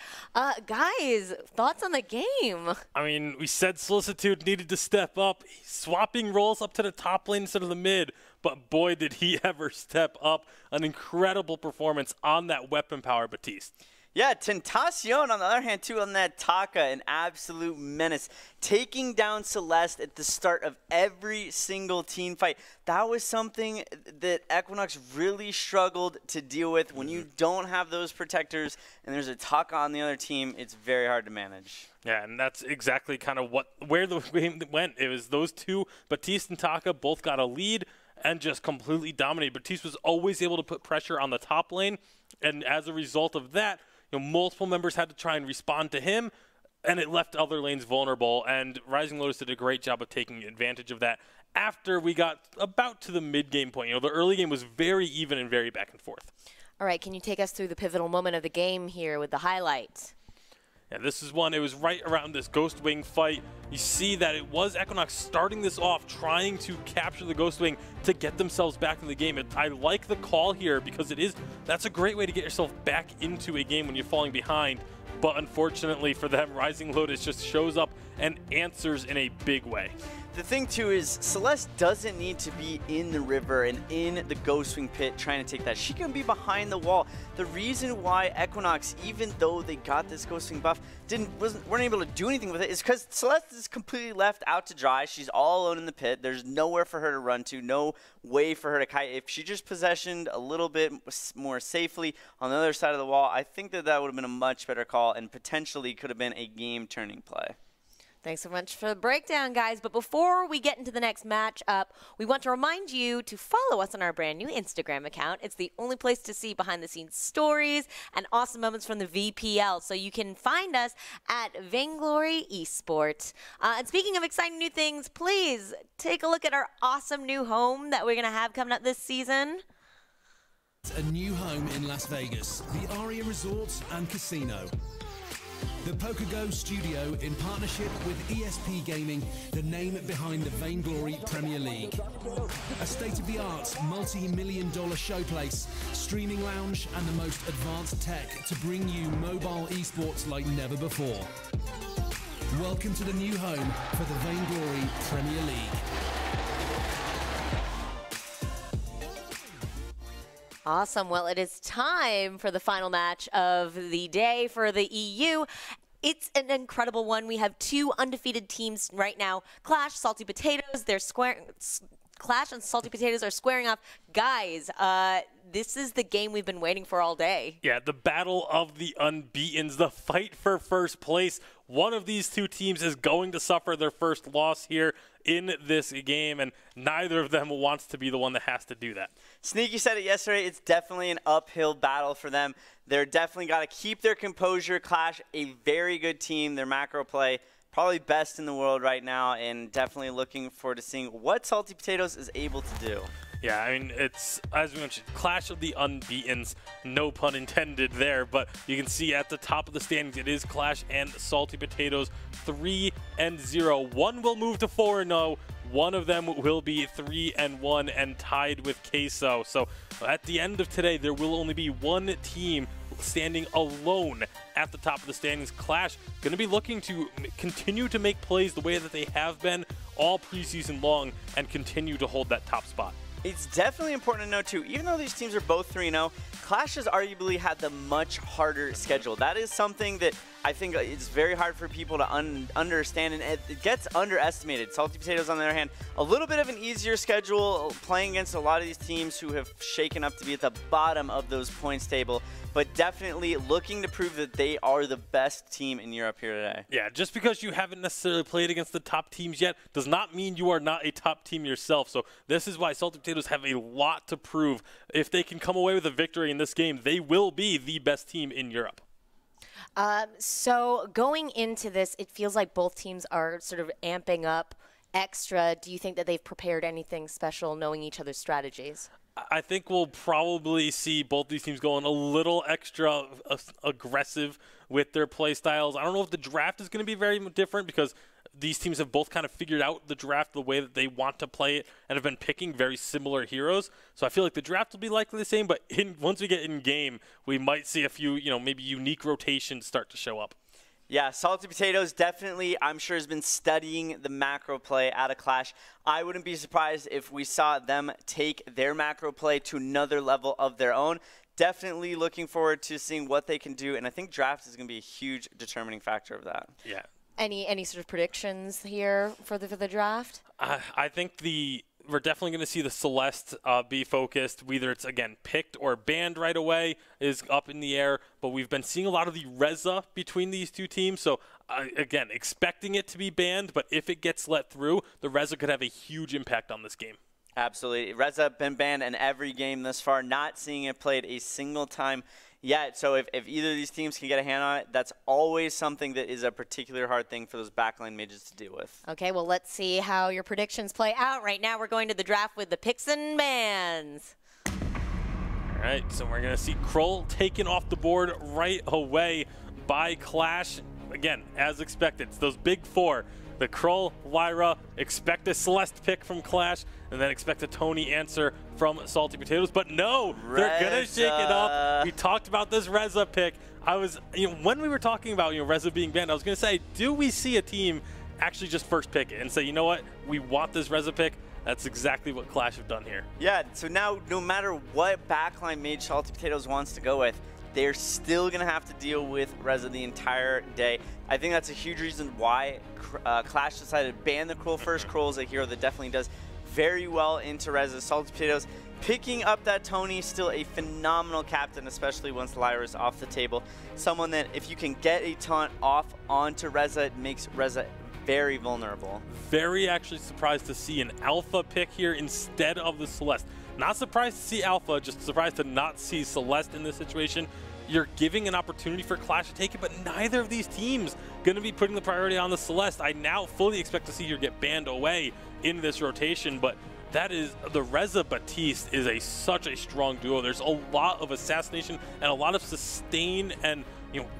Guys, thoughts on the game? I mean, we said Solicitude needed to step up, swapping roles up to the top lane instead of the mid, but boy, did he ever step up. An incredible performance on that weapon power Baptiste. Yeah, Tentacion, on the other hand, too, on that Taka, an absolute menace. Taking down Celeste at the start of every single team fight. That was something that Equinox really struggled to deal with. When you don't have those protectors and there's a Taka on the other team, it's very hard to manage. Yeah, and that's exactly kind of where the game went. It was those two, Baptiste and Taka, both got a lead and just completely dominated. Baptiste was always able to put pressure on the top lane, and as a result of that, multiple members had to try and respond to him, and it left other lanes vulnerable, and Rising Lotus did a great job of taking advantage of that after we got about to the mid-game point. The early game was very even and very back and forth. All right, can you take us through the pivotal moment of the game here with the highlights? Yeah, this is one. It was right around this Ghost Wing fight. You see that it was Equinox starting this off, trying to capture the Ghost Wing to get themselves back in the game. I like the call here because that's a great way to get yourself back into a game when you're falling behind. But unfortunately for them, Rising Lotus just shows up and answers in a big way. The thing, too, is Celeste doesn't need to be in the river and in the Ghost Wing pit trying to take that. She can be behind the wall. The reason why Equinox, even though they got this Ghost Wing buff, weren't able to do anything with it is because Celeste is completely left out to dry. She's all alone in the pit. There's nowhere for her to run to, no way for her to kite. If she just possessioned a little bit more safely on the other side of the wall, I think that would have been a much better call and potentially could have been a game-turning play. Thanks so much for the breakdown, guys. But before we get into the next matchup, we want to remind you to follow us on our brand new Instagram account. It's the only place to see behind-the-scenes stories and awesome moments from the VPL. So you can find us at Vainglory Esports. And speaking of exciting new things, please take a look at our awesome new home that we're going to have coming up this season. A new home in Las Vegas, the Aria Resort and Casino. The PokerGo Studio, in partnership with ESP Gaming, the name behind the Vainglory Premier League. A state-of-the-art, multi-million-dollar showplace, streaming lounge, and the most advanced tech to bring you mobile esports like never before. Welcome to the new home for the Vainglory Premier League. Awesome. Well, it is time for the final match of the day for the EU. It's an incredible one. We have 2 undefeated teams right now. Clash, Salty Potatoes, Clash and Salty Potatoes are squaring off. Guys, this is the game we've been waiting for all day. Yeah, the battle of the unbeatens, the fight for first place. One of these 2 teams is going to suffer their first loss here in this game, and neither of them wants to be the one that has to do that. Sneaky said it yesterday. It's definitely an uphill battle for them. They're definitely got to keep their composure. Clash, a very good team. Their macro play, probably best in the world right now, and definitely looking forward to seeing what Salty Potatoes is able to do. Yeah, I mean, it's, as we mentioned, Clash of the Unbeatens, no pun intended there, but you can see at the top of the standings, it is Clash and Salty Potatoes 3-0. One will move to 4-0. One of them will be 3-1 and tied with Queso. So at the end of today, there will only be one team standing alone at the top of the standings. Clash going to be looking to continue to make plays the way that they have been all preseason long and continue to hold that top spot. It's definitely important to note, too, even though these teams are both 3-0, Clash has arguably had the much harder schedule. That is something that I think is very hard for people to understand, and it gets underestimated. Salty Potatoes, on the other hand, a little bit of an easier schedule, playing against a lot of these teams who have shaken up to be at the bottom of those points table, but definitely looking to prove that they are the best team in Europe here today. Yeah, just because you haven't necessarily played against the top teams yet does not mean you are not a top team yourself. So this is why Salty Potatoes have a lot to prove. If they can come away with a victory in this game, they will be the best team in Europe. So going into this, it feels like both teams are sort of amping up extra. Do you think that they've prepared anything special knowing each other's strategies? I think we'll probably see both these teams going a little extra aggressive with their play styles. I don't know if the draft is going to be very different because these teams have both kind of figured out the draft the way that they want to play it and have been picking very similar heroes. So I feel like the draft will be likely the same, but once we get in game, we might see a few, maybe unique rotations start to show up. Yeah, Salty Potatoes definitely, I'm sure, has been studying the macro play out of Clash. I wouldn't be surprised if we saw them take their macro play to another level of their own. Definitely looking forward to seeing what they can do, and I think draft is going to be a huge determining factor of that. Yeah. Any sort of predictions here for the draft? I think we're definitely going to see the Celeste be focused. Whether it's, again, picked or banned right away is up in the air. But we've been seeing a lot of the Reza between these 2 teams. So, again, expecting it to be banned. But if it gets let through, the Reza could have a huge impact on this game. Absolutely. Reza been banned in every game thus far. Not seeing it played a single time yet. So if either of these teams can get a hand on it, that's always something that is a particular hard thing for those backline mages to deal with. Okay, well, let's see how your predictions play out. Right now, we're going to the draft with the picks and bans. All right, so we're going to see Kroll taken off the board right away by Clash. Again, as expected, it's those big 4. The Kroll, Lyra, expect a Celeste pick from Clash, and then expect a Tony answer from Salty Potatoes. But no, they're going to shake it up. We talked about this Reza pick. When we were talking about, Reza being banned, I was going to say, do we see a team actually just first pick it and say, you know what, we want this Reza pick? That's exactly what Clash have done here. Yeah, so now no matter what backline mage Salty Potatoes wants to go with, they're still going to have to deal with Reza the entire day. I think that's a huge reason why Clash decided to ban the Kroll first. Kroll is a hero that definitely does very well into Reza. Salty Potatoes picking up that Tony, still a phenomenal captain, especially once Lyra is off the table. Someone that if you can get a taunt off onto Reza, it makes Reza very vulnerable. Very actually surprised to see an Alpha pick here instead of the Celeste. Not surprised to see Alpha, just surprised to not see Celeste in this situation. You're giving an opportunity for Clash to take it, but neither of these teams going to be putting the priority on the Celeste. I now fully expect to see her get banned away in this rotation, but that is, the Reza Batiste is such a strong duo. There's a lot of assassination and a lot of sustain and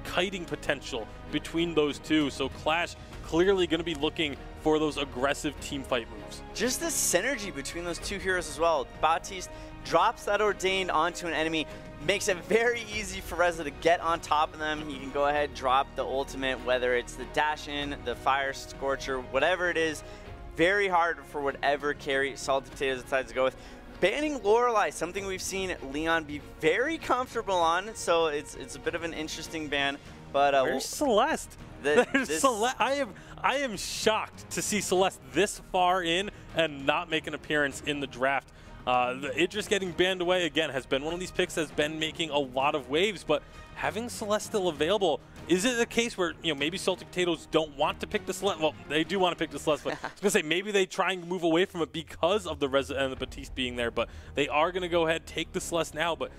kiting potential between those 2. So Clash clearly going to be looking for those aggressive team fight moves. Just the synergy between those 2 heroes as well. Batiste drops that Ordained onto an enemy, makes it very easy for Reza to get on top of them. He can go ahead, drop the ultimate, whether it's the dash in, the fire scorcher, whatever it is. Very hard for whatever carry Salty Potatoes decides to go with. Banning Lorelei, something we've seen Leon be very comfortable on, so it's a bit of an interesting ban. But where's Celeste? I am shocked to see Celeste this far in and not make an appearance in the draft. Idris getting banned away again has been one of these picks that's been making a lot of waves, but having Celeste still available, is it a case where, you know, maybe Salty Potatoes don't want to pick the Celeste? Well, they do want to pick the Celeste, but I was going to say maybe they try and move away from it because of the Reza and the Batiste being there, but they are going to go ahead, take the Celeste now, but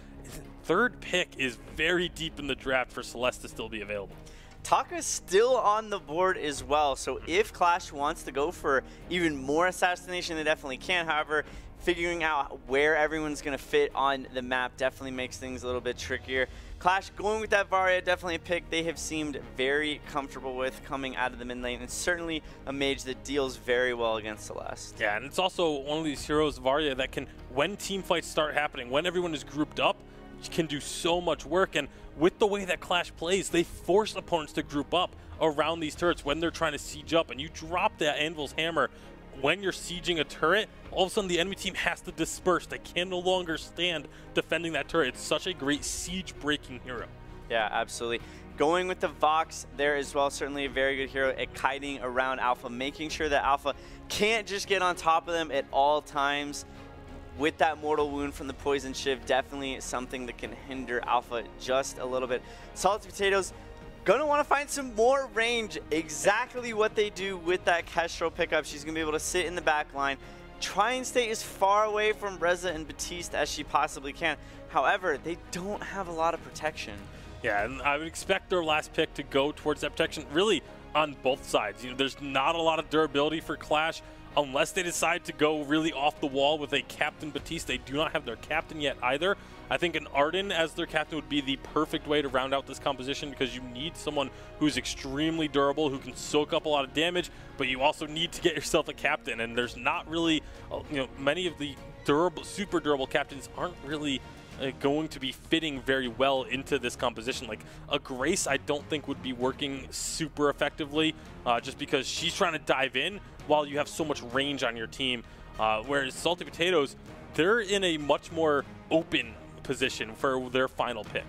third pick is very deep in the draft for Celeste to still be available. Taka's still on the board as well, so if Clash wants to go for even more assassination, they definitely can. However, figuring out where everyone's going to fit on the map definitely makes things a little bit trickier. Clash going with that Varia, definitely a pick they have seemed very comfortable with coming out of the mid lane, and certainly a mage that deals very well against Celeste. Yeah, and it's also one of these heroes, Varia, that can, when team fights start happening, when everyone is grouped up, can do so much work. And with the way that Clash plays, they force opponents to group up around these turrets when they're trying to siege up, and you drop that Anvil's Hammer when you're sieging a turret, all of a sudden the enemy team has to disperse. They can no longer stand defending that turret. It's such a great siege-breaking hero. Yeah, absolutely. Going with the Vox there as well, certainly a very good hero at kiting around Alpha, making sure that Alpha can't just get on top of them at all times. With that mortal wound from the poison shiv, definitely something that can hinder Alpha just a little bit. Salty Potatoes gonna want to find some more range, exactly what they do with that Kestrel pickup. She's gonna be able to sit in the back line, try and stay as far away from Reza and Batiste as she possibly can. However, they don't have a lot of protection. Yeah, and I would expect their last pick to go towards that protection really on both sides. You know, there's not a lot of durability for Clash unless they decide to go really off the wall with a Captain Batiste. They do not have their captain yet either. I think an Arden as their captain would be the perfect way to round out this composition, because you need someone who's extremely durable, who can soak up a lot of damage, but you also need to get yourself a captain, and there's not really, you know, many of the durable, super durable captains aren't really going to be fitting very well into this composition. Like a Grace, I don't think would be working super effectively, just because she's trying to dive in while you have so much range on your team. Whereas Salty Potatoes, they're in a much more open position for their final pick.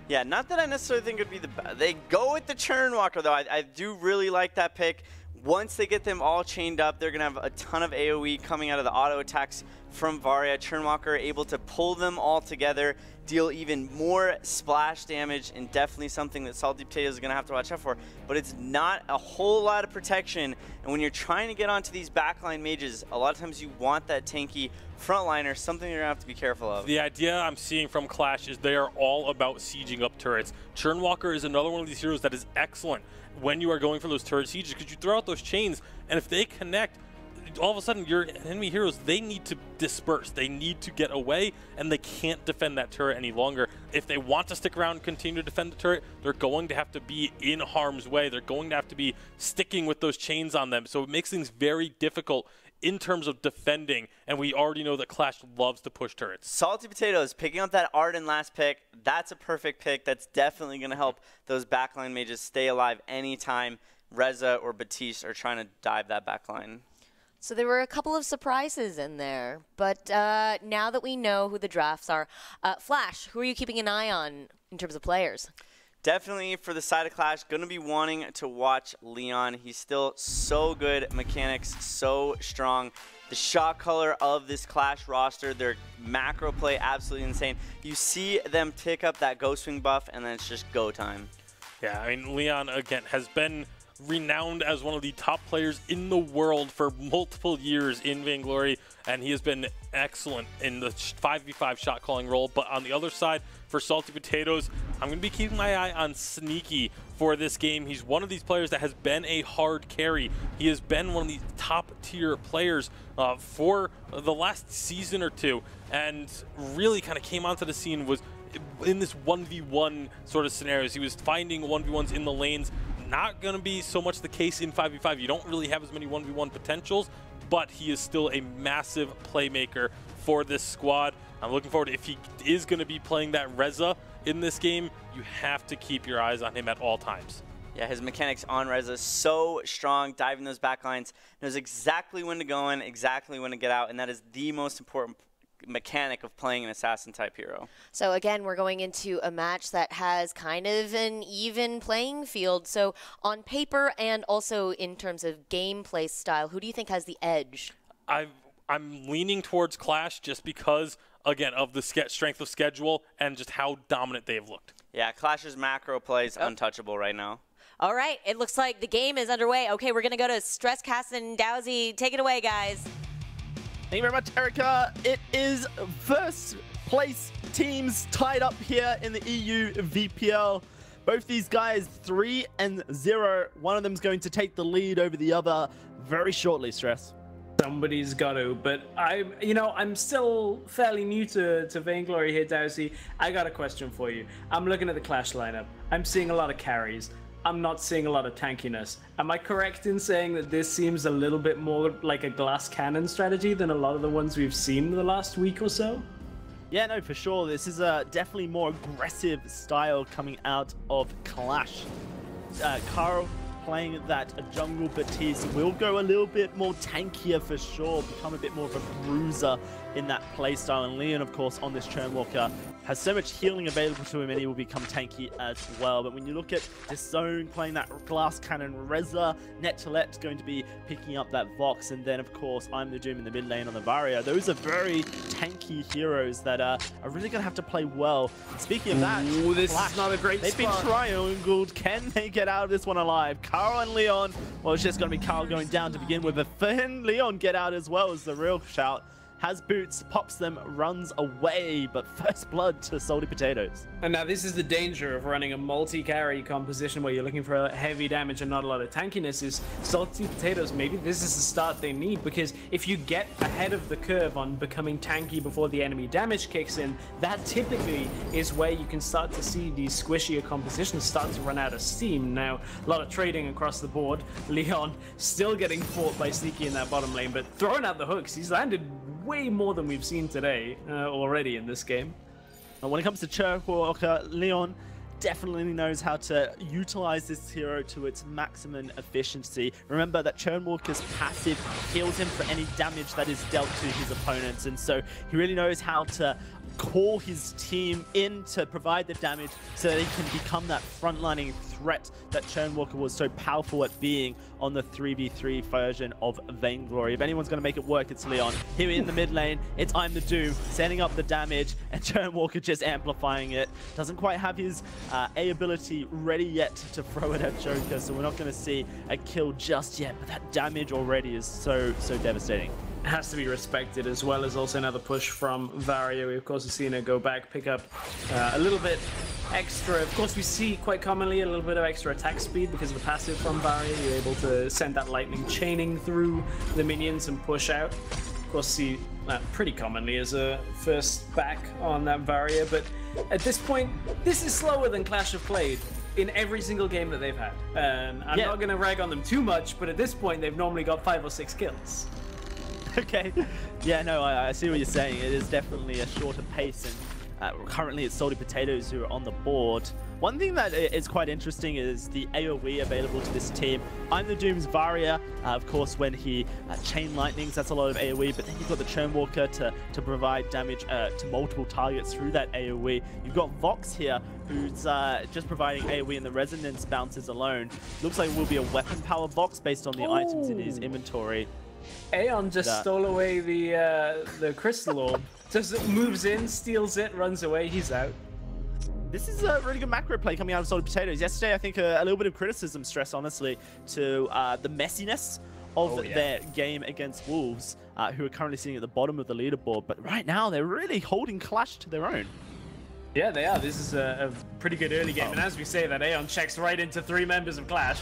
Yeah, not that I necessarily think it would be the best. They go with the Churnwalker, though. I do really like that pick. Once they get them all chained up, they're going to have a ton of AoE coming out of the auto attacks from Varia. Churnwalker able to pull them all together, deal even more splash damage, and definitely something that Salty Potatoes is going to have to watch out for. But it's not a whole lot of protection, and when you're trying to get onto these backline mages, a lot of times you want that tanky frontliner, something you're going to have to be careful of. The idea I'm seeing from Clash is they are all about sieging up turrets. Churnwalker is another one of these heroes that is excellent when you are going for those turret sieges, because you throw out those chains, and if they connect, all of a sudden your enemy heroes, they need to disperse. They need to get away, and they can't defend that turret any longer. If they want to stick around and continue to defend the turret, they're going to have to be in harm's way. They're going to have to be sticking with those chains on them. So it makes things very difficult in terms of defending, and we already know that Clash loves to push turrets. Salty Potatoes picking up that Arden last pick, that's a perfect pick. That's definitely going to help those backline mages stay alive anytime Reza or Batiste are trying to dive that backline. So there were a couple of surprises in there, but now that we know who the drafts are, Flash, who are you keeping an eye on in terms of players? Definitely for the side of Clash, going to be wanting to watch Leon. He's still so good, mechanics so strong. The shot color of this Clash roster, their macro play, absolutely insane. You see them pick up that Ghost Wing buff, and then it's just go time. Yeah, I mean, Leon, again, has been renowned as one of the top players in the world for multiple years in Vainglory, and he has been excellent in the 5v5 shot calling role. But on the other side, for Salty Potatoes, I'm going to be keeping my eye on Sneaky for this game. He's one of these players that has been a hard carry. He has been one of the top tier players for the last season or two, and really kind of came onto the scene was in this 1v1 sort of scenarios. He was finding 1v1s in the lanes. Not going to be so much the case in 5v5. You don't really have as many 1v1 potentials, but he is still a massive playmaker for this squad. I'm looking forward to, if he is going to be playing that Reza in this game, you have to keep your eyes on him at all times. Yeah, his mechanics on Reza so strong, diving those backlines, knows exactly when to go in, exactly when to get out, and that is the most important mechanic of playing an assassin type hero. So again, we're going into a match that has kind of an even playing field. So on paper and also in terms of gameplay style, who do you think has the edge? I'm leaning towards Clash just because, again, of the strength of schedule and just how dominant they've looked. Yeah, Clash's macro play is untouchable right now. All right, it looks like the game is underway. Okay, we're going to go to Stresscast and Dowsy. Take it away, guys. Thank you very much, Erica. It is first place teams tied up here in the EU VPL. Both these guys 3-0. One of them's going to take the lead over the other very shortly, Stress. Somebody's got to, but I'm still fairly new to Vainglory here, Dowsy. I got a question for you. I'm looking at the Clash lineup. I'm seeing a lot of carries. I'm not seeing a lot of tankiness. Am I correct in saying that this seems a little bit more like a glass cannon strategy than a lot of the ones we've seen in the last week or so? Yeah, no, for sure. This is a definitely more aggressive style coming out of Clash. Carl playing that jungle Batiste will go a little bit more tankier for sure, become a bit more of a bruiser in that playstyle. And Leon, of course, on this Churnwalker has so much healing available to him, and he will become tanky as well. But when you look at this zone playing that glass cannon, Reza, Netolet's going to be picking up that Vox, and then of course I'm the Doom in the mid lane on the Varia. Those are very tanky heroes that are really going to have to play well. Speaking of that, ooh, this Clash, is not a great they've spot. been triangled. Can they get out of this one alive? Carl and Leon. Well, it's just going to be Carl going down to begin with, but can Leon get out as well as the real shout. Has boots, pops them, runs away, but first blood to Salty Potatoes. And now this is the danger of running a multi-carry composition where you're looking for heavy damage and not a lot of tankiness is Salty Potatoes. Maybe this is the start they need, because if you get ahead of the curve on becoming tanky before the enemy damage kicks in, that typically is where you can start to see these squishier compositions start to run out of steam. Now, a lot of trading across the board. Leon still getting fought by Sneaky in that bottom lane, but throwing out the hooks. He's landed way more than we've seen today already in this game. When it comes to Churnwalker, Leon definitely knows how to utilize this hero to its maximum efficiency. Remember that Churnwalker's passive heals him for any damage that is dealt to his opponents, and so he really knows how to call his team in to provide the damage so that he can become that frontlining threat that Churnwalker was so powerful at being on the 3v3 version of Vainglory. If anyone's going to make it work, it's Leon. Here in the mid lane, it's I'm the Doom, setting up the damage, and Churnwalker just amplifying it. Doesn't quite have his A ability ready yet to throw it at Joker, so we're not going to see a kill just yet, but that damage already is so devastating. Has to be respected, as well as also another push from Varia. We of course have seen her go back, pick up a little bit extra. Of course we see quite commonly a little bit of extra attack speed because of the passive from Varia. You're able to send that lightning chaining through the minions and push out. Of course see that pretty commonly as a first back on that Varia, but at this point this is slower than Clash have played in every single game that they've had. I'm not going to rag on them too much, but at this point they've normally got 5 or 6 kills. Okay, yeah, no, I see what you're saying. It is definitely a shorter pace, and currently it's Salty Potatoes who are on the board. One thing that is quite interesting is the AoE available to this team. I'm the Doom's Varia, of course, when he chain lightnings, that's a lot of AoE, but then you've got the Churnwalker to provide damage to multiple targets through that AoE. You've got Vox here, who's just providing AoE in the resonance bounces alone. Looks like it will be a weapon power Vox based on the items in his inventory. Aeon just stole away the crystal orb. Just moves in, steals it, runs away, he's out. This is a really good macro play coming out of Salty Potatoes. Yesterday, I think a little bit of criticism, Stress, honestly, to the messiness of their game against Wolves, who are currently sitting at the bottom of the leaderboard. But right now, they're really holding Clash to their own. Yeah, they are. This is a pretty good early game. And as we say that, Aeon checks right into 3 members of Clash.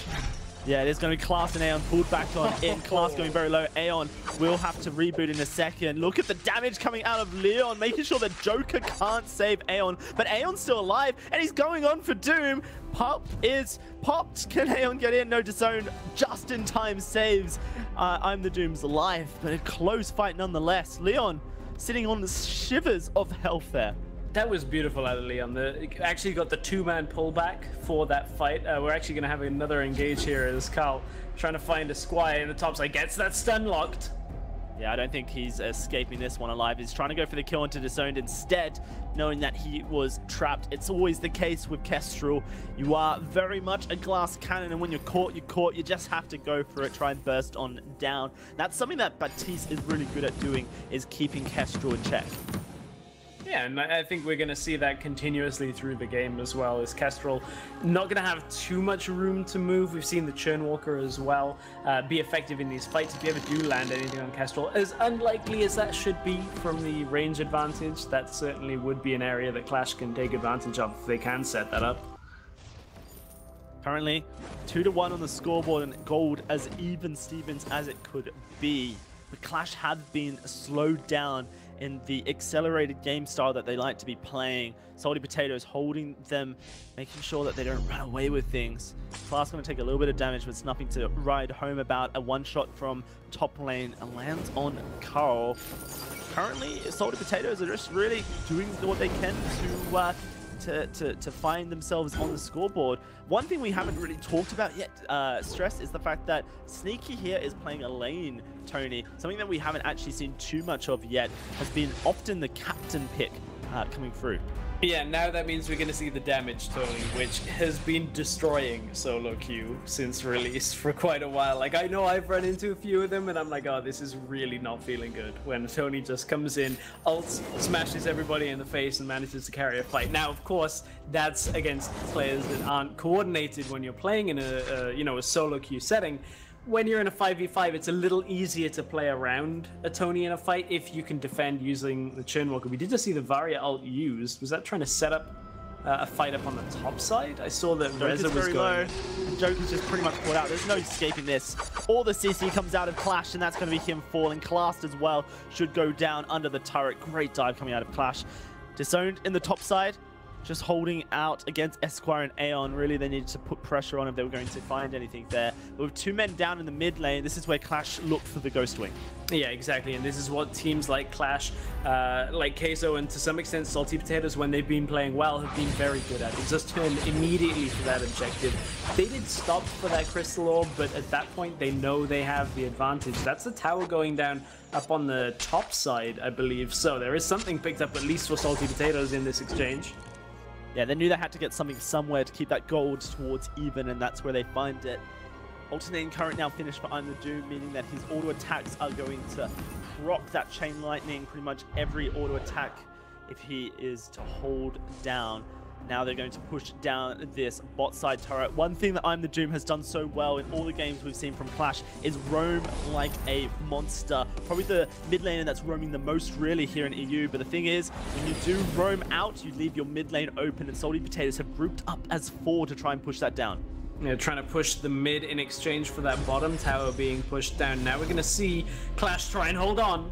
Yeah, there's going to be Class and Aeon pulled back on in. Class going very low. Aeon will have to reboot in a second. Look at the damage coming out of Leon, making sure that Joker can't save Aeon. But Aeon's still alive, and he's going on for Doom. Pop is popped. Can Aeon get in? No, disown. Just in time saves I'm the Doom's life, but a close fight nonetheless. Leon sitting on the shivers of health there. That was beautiful out of Leon. Actually got the 2-man pullback for that fight. We're actually going to have another engage here as Carl trying to find a Squire in the top side. Gets that stun locked. Yeah, I don't think he's escaping this one alive. He's trying to go for the kill into Disowned instead, knowing that he was trapped. It's always the case with Kestrel. You are very much a glass cannon, and when you're caught, you're caught. You just have to go for it, try and burst on down. That's something that Baptiste is really good at doing, is keeping Kestrel in check. Yeah, and I think we're going to see that continuously through the game as well. Is Kestrel not going to have too much room to move? We've seen the Churnwalker as well be effective in these fights. If you ever do land anything on Kestrel, as unlikely as that should be from the range advantage, that certainly would be an area that Clash can take advantage of if they can set that up. Currently, 2-1 on the scoreboard, and gold as even Stevens as it could be. The Clash have been slowed down in the accelerated game style that they like to be playing. Salty Potatoes holding them, making sure that they don't run away with things. Class going to take a little bit of damage, but it's nothing to ride home about. A one-shot from top lane lands on Carl. Currently, Salty Potatoes are just really doing what they can to find themselves on the scoreboard. One thing we haven't really talked about yet, Stress, is the fact that Sneaky here is playing a lane, Tony. Something that we haven't actually seen too much of yet has been often the captain pick coming through. Yeah, now that means we're going to see the damage, Tony, which has been destroying solo queue since release for quite a while. Like, I know I've run into a few of them, and I'm like, oh, this is really not feeling good. When Tony just comes in, ults, smashes everybody in the face, and manages to carry a fight. Now, of course, that's against players that aren't coordinated when you're playing in a solo queue setting. When you're in a 5v5, it's a little easier to play around a Tony in a fight if you can defend using the Churnwalker. We did just see the Varia ult used. Was that trying to set up a fight up on the top side? I saw that Reza was going. Joker's just pretty much caught out. There's no escaping this. All the CC comes out of Clash, and that's going to be him falling. Classed as well should go down under the turret. Great dive coming out of Clash. Disowned in the top side. Just holding out against Esquire and Aeon. Really, they needed to put pressure on if they were going to find anything there. But with 2 men down in the mid lane, this is where Clash looked for the Ghost Wing. Yeah, exactly. And this is what teams like Clash, like Queso, and to some extent Salty Potatoes, when they've been playing well, have been very good at. It just turned immediately for that objective. They did stop for that Crystal Orb, but at that point, they know they have the advantage. That's the tower going down up on the top side, I believe. So there is something picked up, at least for Salty Potatoes, in this exchange. Yeah, they knew they had to get something somewhere to keep that gold towards even, and that's where they find it. Alternating current now finished for I'm the Doom, meaning that his auto attacks are going to proc that chain lightning, pretty much every auto attack, if he is to hold down. Now they're going to push down this bot side turret. One thing that I'm the Doom has done so well in all the games we've seen from Clash is roam like a monster. Probably the mid laner that's roaming the most really here in EU. But the thing is, when you do roam out, you leave your mid lane open, and Salty Potatoes have grouped up as 4 to try and push that down. Yeah, trying to push the mid in exchange for that bottom tower being pushed down. Now we're going to see Clash try and hold on.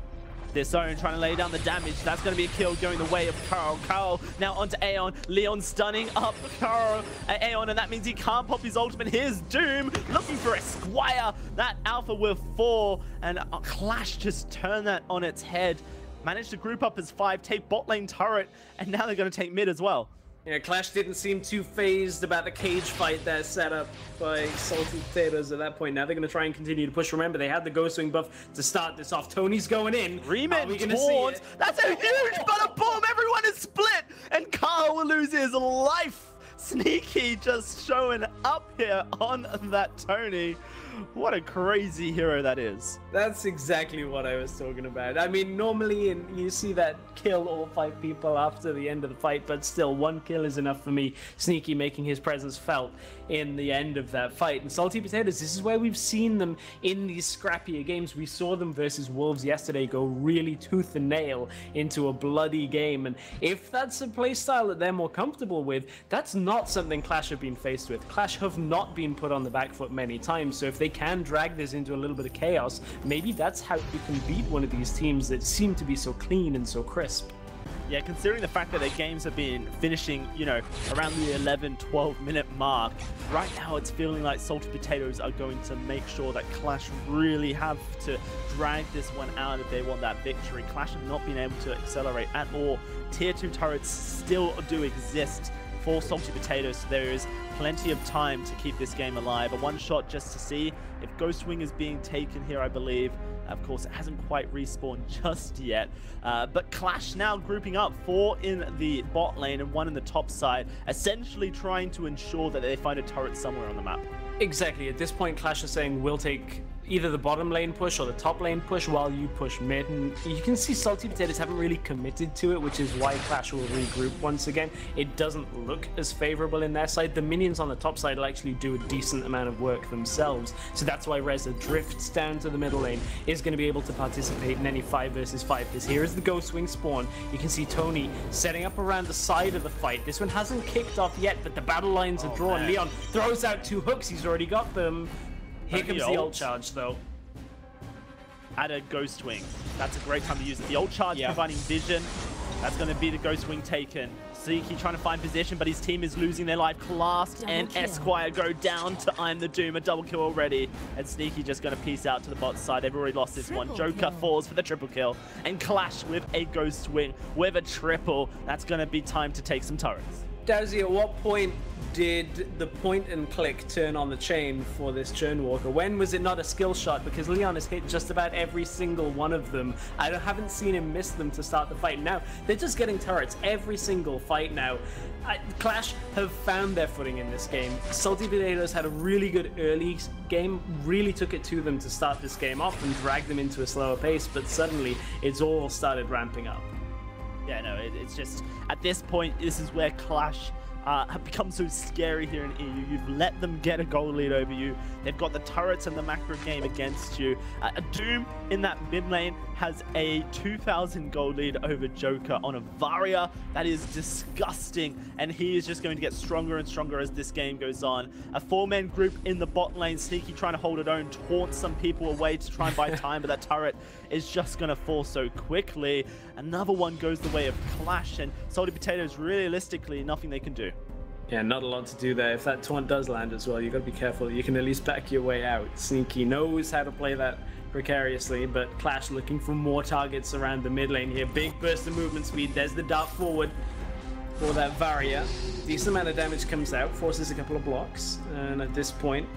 Disowned trying to lay down the damage. That's going to be a kill going the way of Carl. Carl now onto Aeon. Leon stunning up Carl Aeon, and that means he can't pop his ultimate. Here's Doom looking for Esquire. That alpha with 4, and Clash just turned that on its head. Managed to group up as 5, take bot lane turret, and now they're going to take mid as well. Yeah, Clash didn't seem too phased about the cage fight that set up by Salty Potatoes at that point. Now they're going to try and continue to push. Remember, they had the Ghost Wing buff to start this off. Tony's going in. Reman taunt. That's a huge butter bomb. Everyone is split, and Carl will lose his life. Sneaky just showing up here on that Tony. What a crazy hero that is. That's exactly what I was talking about. I mean, normally you see that kill all 5 people after the end of the fight, but still 1 kill is enough for me. Sneaky making his presence felt in the end of that fight. And Salty Potatoes, this is where we've seen them in these scrappier games. We saw them versus Wolves yesterday go really tooth and nail into a bloody game. And if that's a playstyle that they're more comfortable with, that's not something Clash have been faced with. Clash have not been put on the back foot many times. So if they can drag this into a little bit of chaos, maybe that's how you can beat one of these teams that seem to be so clean and so crisp. Yeah, considering the fact that their games have been finishing, you know, around the 11-12 minute mark, right now it's feeling like Salty Potatoes are going to make sure that Clash really have to drag this one out if they want that victory. Clash have not been able to accelerate at all. Tier 2 turrets still do exist for Salty Potatoes, so there is plenty of time to keep this game alive. A one shot just to see if Ghost Wing is being taken here, I believe. Of course, it hasn't quite respawned just yet. But Clash now grouping up, 4 in the bot lane and 1 in the top side, essentially trying to ensure that they find a turret somewhere on the map. Exactly. At this point, Clash is saying we'll take either the bottom lane push or the top lane push while you push mid. And you can see Salty Potatoes haven't really committed to it, which is why Clash will regroup once again. It doesn't look as favorable in their side. The minions on the top side will actually do a decent amount of work themselves. So that's why Reza drifts down to the middle lane, is going to be able to participate in any 5 versus 5. Because here is the Ghost Wing spawn. You can see Tony setting up around the side of the fight. This one hasn't kicked off yet, but the battle lines are drawn. Man. Leon throws out 2 hooks. He's already got them. Here comes the ult charge, though. Add a Ghost Wing. That's a great time to use it. The ult charge providing vision. That's going to be the Ghost Wing taken. Sneaky trying to find position, but his team is losing their life. Class and Esquire go down to I'm the Doom. A double kill already. And Sneaky just going to peace out to the bot side. They've already lost this one. Joker falls for the triple kill. And Clash with a Ghost Wing with a triple. That's going to be time to take some turrets. Dazzy, at what point did the point and click turn on the chain for this Churnwalker? When was it not a skill shot? Because Leon has hit just about every single one of them. I haven't seen him miss them to start the fight. Now, they're just getting turrets every single fight now. Clash have found their footing in this game. Salty Potatoes had a really good early game, really took it to them to start this game off and drag them into a slower pace, but suddenly it's all started ramping up. Yeah, no, it's just, at this point, this is where Clash have become so scary here in EU. You've let them get a goal lead over you. They've got the turrets and the macro game against you. Doom in that mid lane has a 2,000 gold lead over Joker on a Varia. That is disgusting, and he is just going to get stronger and stronger as this game goes on. A 4-man group in the bot lane. Sneaky trying to hold it own, taunt some people away to try and buy time, but that turret is just going to fall so quickly. Another one goes the way of Clash, and Salty Potatoes, realistically, nothing they can do. Yeah, not a lot to do there. If that taunt does land as well, you've got to be careful. You can at least back your way out. Sneaky knows how to play that precariously, but Clash looking for more targets around the mid lane here. Big burst of movement speed. There's the dart forward for that Varia. Decent amount of damage comes out, forces a couple of blocks, and at this point,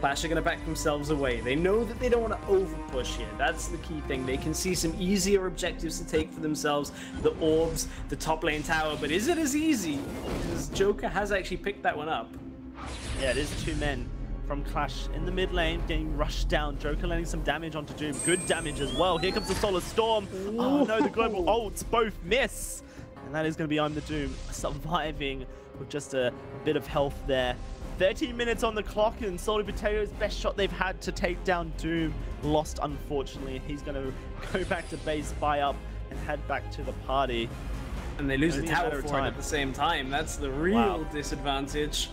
Clash are going to back themselves away. They know that they don't want to overpush here. That's the key thing. They can see some easier objectives to take for themselves. The orbs, the top lane tower. But is it as easy? Because Joker has actually picked that one up. Yeah, it is 2 men from Clash in the mid lane, getting rushed down. Joker landing some damage onto Doom. Good damage as well. Here comes the Solar Storm. Oh no, the global ults both miss. And that is going to be I'm the Doom surviving with just a bit of health there. 13 minutes on the clock, and Salty Potatoes, best shot they've had to take down Doom, lost unfortunately. He's going to go back to base, buy up, and head back to the party. And they lose the tower for it at the same time. That's the real disadvantage.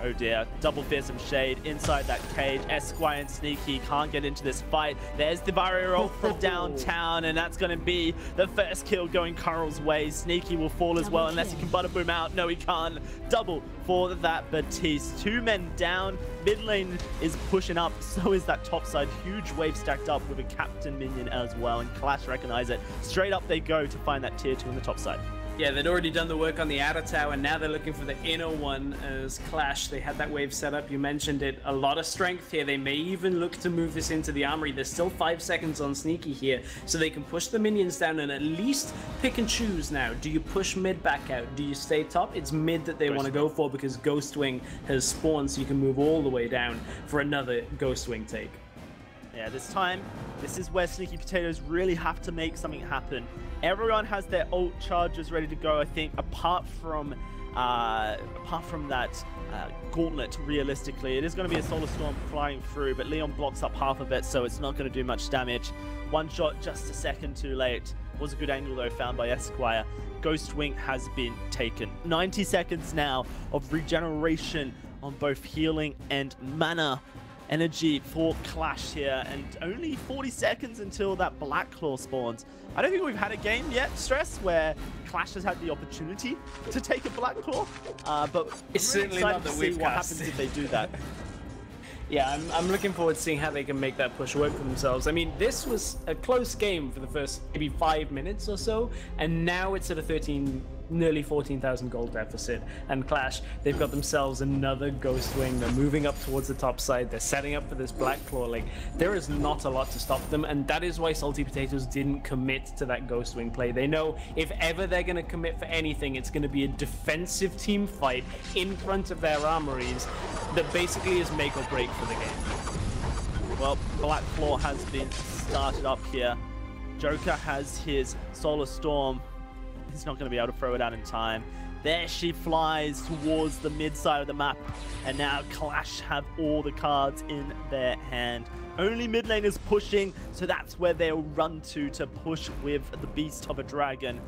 Oh dear, double fearsome shade inside that cage. Esquire and Sneaky can't get into this fight. There's the barrier roll from downtown, and that's going to be the first kill going Carl's way. Sneaky will fall as well, unless he can butter boom out. No, he can't. Double for that Batiste. 2 men down. Mid lane is pushing up, so is that top side. Huge wave stacked up with a captain minion as well, and Clash recognize it. Straight up they go to find that tier 2 on the top side. Yeah, they'd already done the work on the outer tower, and now they're looking for the inner one as Clash. They had that wave set up, you mentioned it. A lot of strength here. They may even look to move this into the armory. There's still 5 seconds on Sneaky here, so they can push the minions down and at least pick and choose now. Do you push mid back out? Do you stay top? It's mid that they want to go for because Ghost Wing has spawned, so you can move all the way down for another Ghost Wing take. Yeah, this time, this is where Sneaky Potatoes really have to make something happen. Everyone has their ult charges ready to go, I think, apart from that gauntlet, realistically. It is going to be a Solar Storm flying through, but Leon blocks up half of it, so it's not going to do much damage. One shot just a second too late. Was a good angle, though, found by Esquire. Ghost Wing has been taken. 90 seconds now of regeneration on both healing and mana energy for Clash here, and only 40 seconds until that Black Claw spawns. I don't think we've had a game yet, Stress, where Clash has had the opportunity to take a Black Claw, but it's certainly not that we've what happens if they do that. Yeah, I'm looking forward to seeing how they can make that push work for themselves. I mean, this was a close game for the first maybe 5 minutes or so, and now it's at a 13 nearly 14,000 gold deficit. And Clash, they've got themselves another Ghost Wing. They're moving up towards the top side. They're setting up for this Black Claw. Like, there is not a lot to stop them, and that is why Salty Potatoes didn't commit to that Ghost Wing play. They know if ever they're going to commit for anything, it's going to be a defensive team fight in front of their armories that basically is make or break for the game. Well, Black Claw has been started up here. Joker has his Solar Storm. He's not going to be able to throw it out in time. There she flies towards the mid side of the map. And now Clash have all the cards in their hand. Only mid lane is pushing, so that's where they'll run to push with the Beast of a Dragon.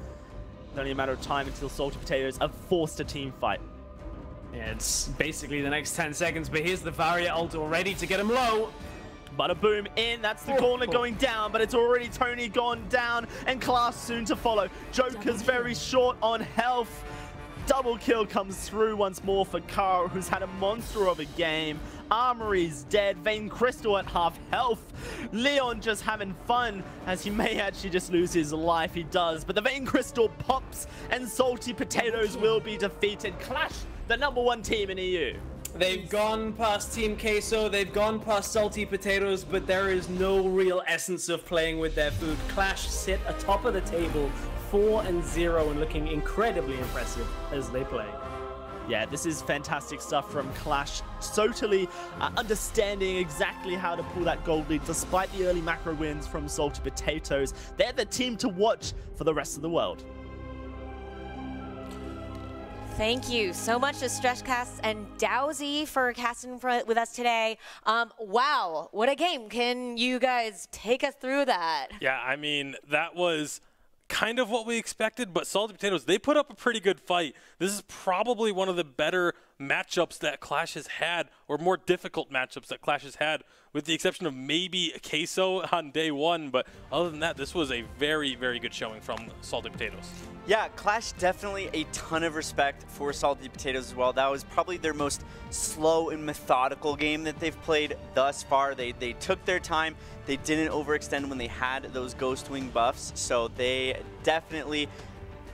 It's only a matter of time until Salty Potatoes are forced a team fight. Yeah, it's basically the next 10 seconds, but here's the Varia ult already to get him low. Bada boom in, that's the corner going down, but it's already Tony gone down, and Clash soon to follow. Joker's very short on health. Double kill comes through once more for Carl, who's had a monster of a game. Armory's dead, Vayne Crystal at half health. Leon just having fun, as he may actually just lose his life. He does, but the Vayne Crystal pops, and Salty Potatoes will be defeated. Clash, the #1 team in EU. They've gone past Team Queso, they've gone past Salty Potatoes, but there is no real essence of playing with their food. Clash sit atop of the table, 4-0, and looking incredibly impressive as they play. Yeah, this is fantastic stuff from Clash. Totally understanding exactly how to pull that gold lead despite the early macro wins from Salty Potatoes. They're the team to watch for the rest of the world. Thank you so much to Stretchcast and Dowsy for casting with us today. Wow, what a game. Can you guys take us through that? Yeah, I mean, that was kind of what we expected, but Salty Potatoes, they put up a pretty good fight. This is probably one of the better matchups that Clash has had, or more difficult matchups that Clash has had, with the exception of maybe Queso on day one. But other than that, this was a very, very good showing from Salty Potatoes. Yeah, Clash definitely a ton of respect for Salty Potatoes as well. That was probably their most slow and methodical game that they've played thus far. They took their time. They didn't overextend when they had those Ghost Wing buffs, so they definitely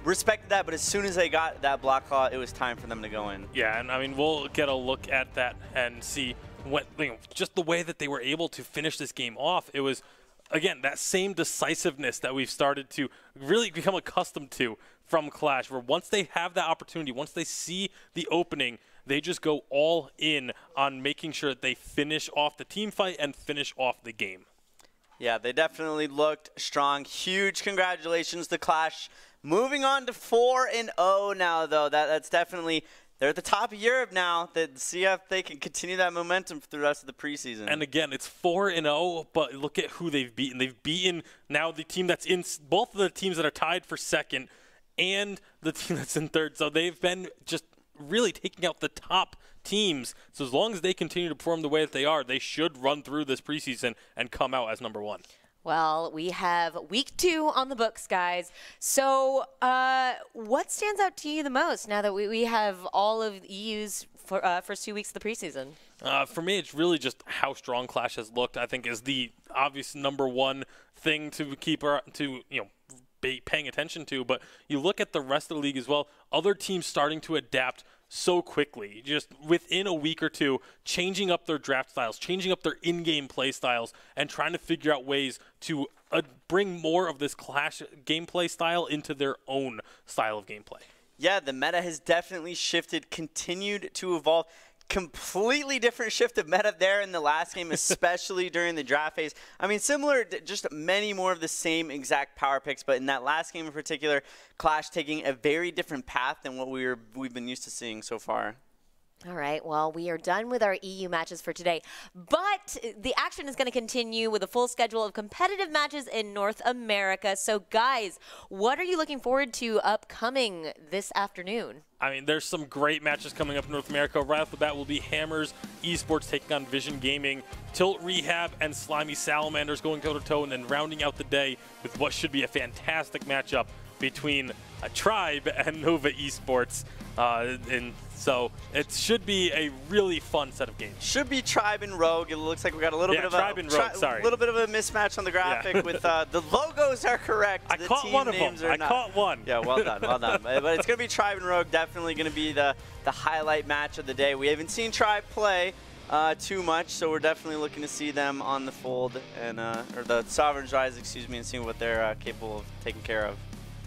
respected that. But as soon as they got that Black Claw, it was time for them to go in. Yeah, and I mean, we'll get a look at that and see what, just the way that they were able to finish this game off. It was, again, that same decisiveness that we've started to really become accustomed to from Clash, where once they have that opportunity, once they see the opening, they just go all in on making sure that they finish off the team fight and finish off the game. Yeah, they definitely looked strong. Huge congratulations to Clash. Moving on to 4-0 now, though. That's definitely, they're at the top of Europe now. See if they can continue that momentum through the rest of the preseason. And again, it's 4-0, but look at who they've beaten. They've beaten now the team that's in, both of the teams that are tied for second and the team that's in third. So they've been just really taking out the top teams. So as long as they continue to perform the way that they are, they should run through this preseason and come out as #1. Well, we have week 2 on the books, guys. So what stands out to you the most now that we have all of EU's first 2 weeks of the preseason? For me, it's really just how strong Clash has looked. I think is the obvious #1 thing to keep paying attention to. But you look at the rest of the league as well. Other teams starting to adapt so quickly, just within a week or two, changing up their draft styles, changing up their in-game play styles, and trying to figure out ways to bring more of this Clash gameplay style into their own style of gameplay. Yeah, the meta has definitely shifted, continued to evolve. Completely different shift of meta there in the last game, especially during the draft phase. I mean, similar, just many more of the same exact power picks, but in that last game in particular, Clash taking a very different path than what we've been used to seeing so far. All right, well, we are done with our EU matches for today, but the action is going to continue with a full schedule of competitive matches in North America. So, guys, what are you looking forward to upcoming this afternoon? I mean, there's some great matches coming up in North America. Right off the bat will be Hammers Esports taking on Vision Gaming, Tilt Rehab, and Slimy Salamanders going toe-to-toe, and then rounding out the day with what should be a fantastic matchup between Tribe and Nova Esports. And so it should be a really fun set of games. Should be Tribe and Rogue. It looks like we got a little bit of Tribe and Rogue, sorry. little bit of a mismatch on the graphic with the logos are correct. I the caught team one of names them. Are I not. caught one. Yeah, well done, well done. But it's going to be Tribe and Rogue, definitely going to be the highlight match of the day. We haven't seen Tribe play too much, so we're definitely looking to see them on the fold and or the Sovereign's Rise, excuse me, and seeing what they're capable of taking care of.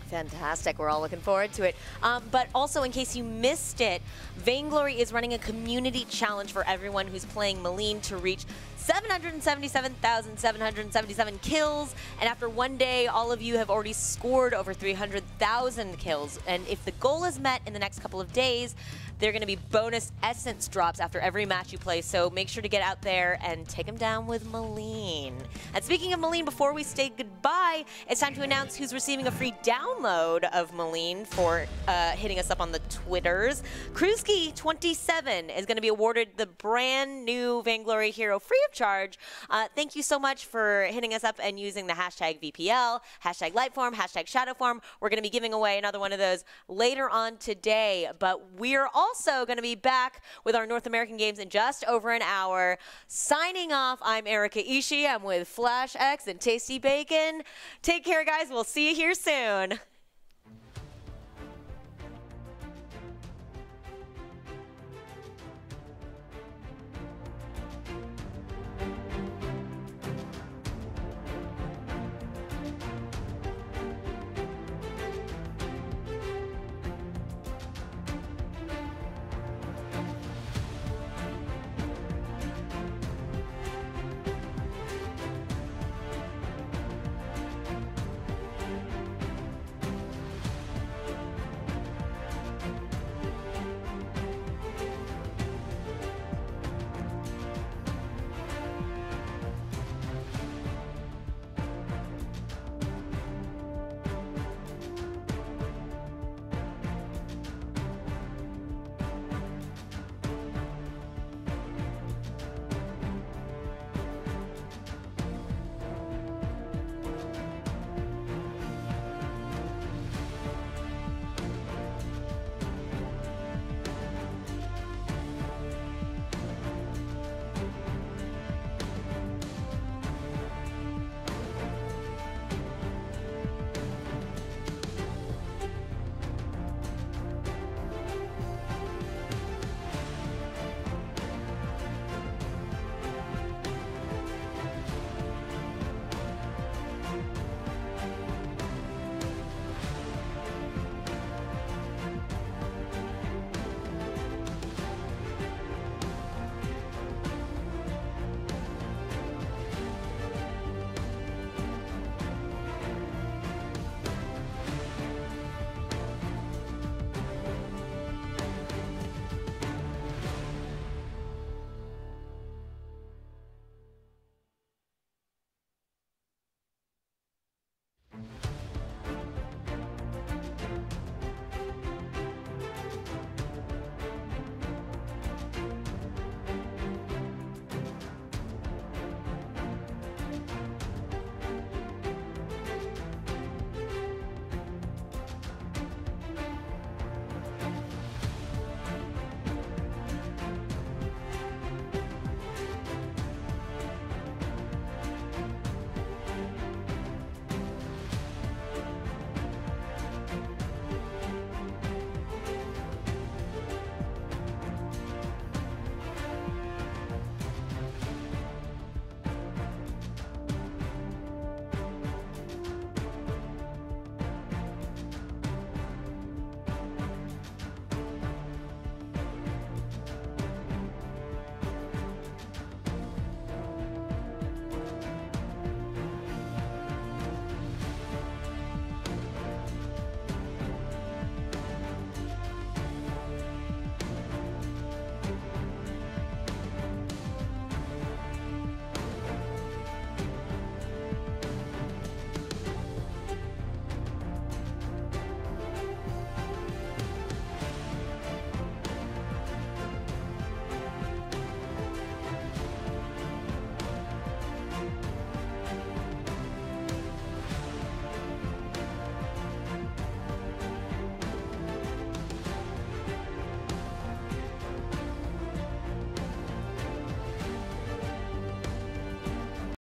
Fantastic. We're all looking forward to it. But also, in case you missed it, Vainglory is running a community challenge for everyone who's playing Malign to reach 777,777 kills. And after one day, all of you have already scored over 300,000 kills. And if the goal is met in the next couple of days, there are going to be bonus essence drops after every match you play, so make sure to get out there and take them down with Malign. And speaking of Malign, before we say goodbye, it's time to announce who's receiving a free download of Malign for hitting us up on the Twitters. Krusky27 is going to be awarded the brand new Vainglory Hero free of charge. Thank you so much for hitting us up and using the hashtag VPL, hashtag Lightform, hashtag Shadowform. We're going to be giving away another one of those later on today, but we're also going to be back with our North American games in just over an hour. Signing off, I'm Erica Ishii. I'm with Flash X and Tasty Bacon. Take care, guys. We'll see you here soon.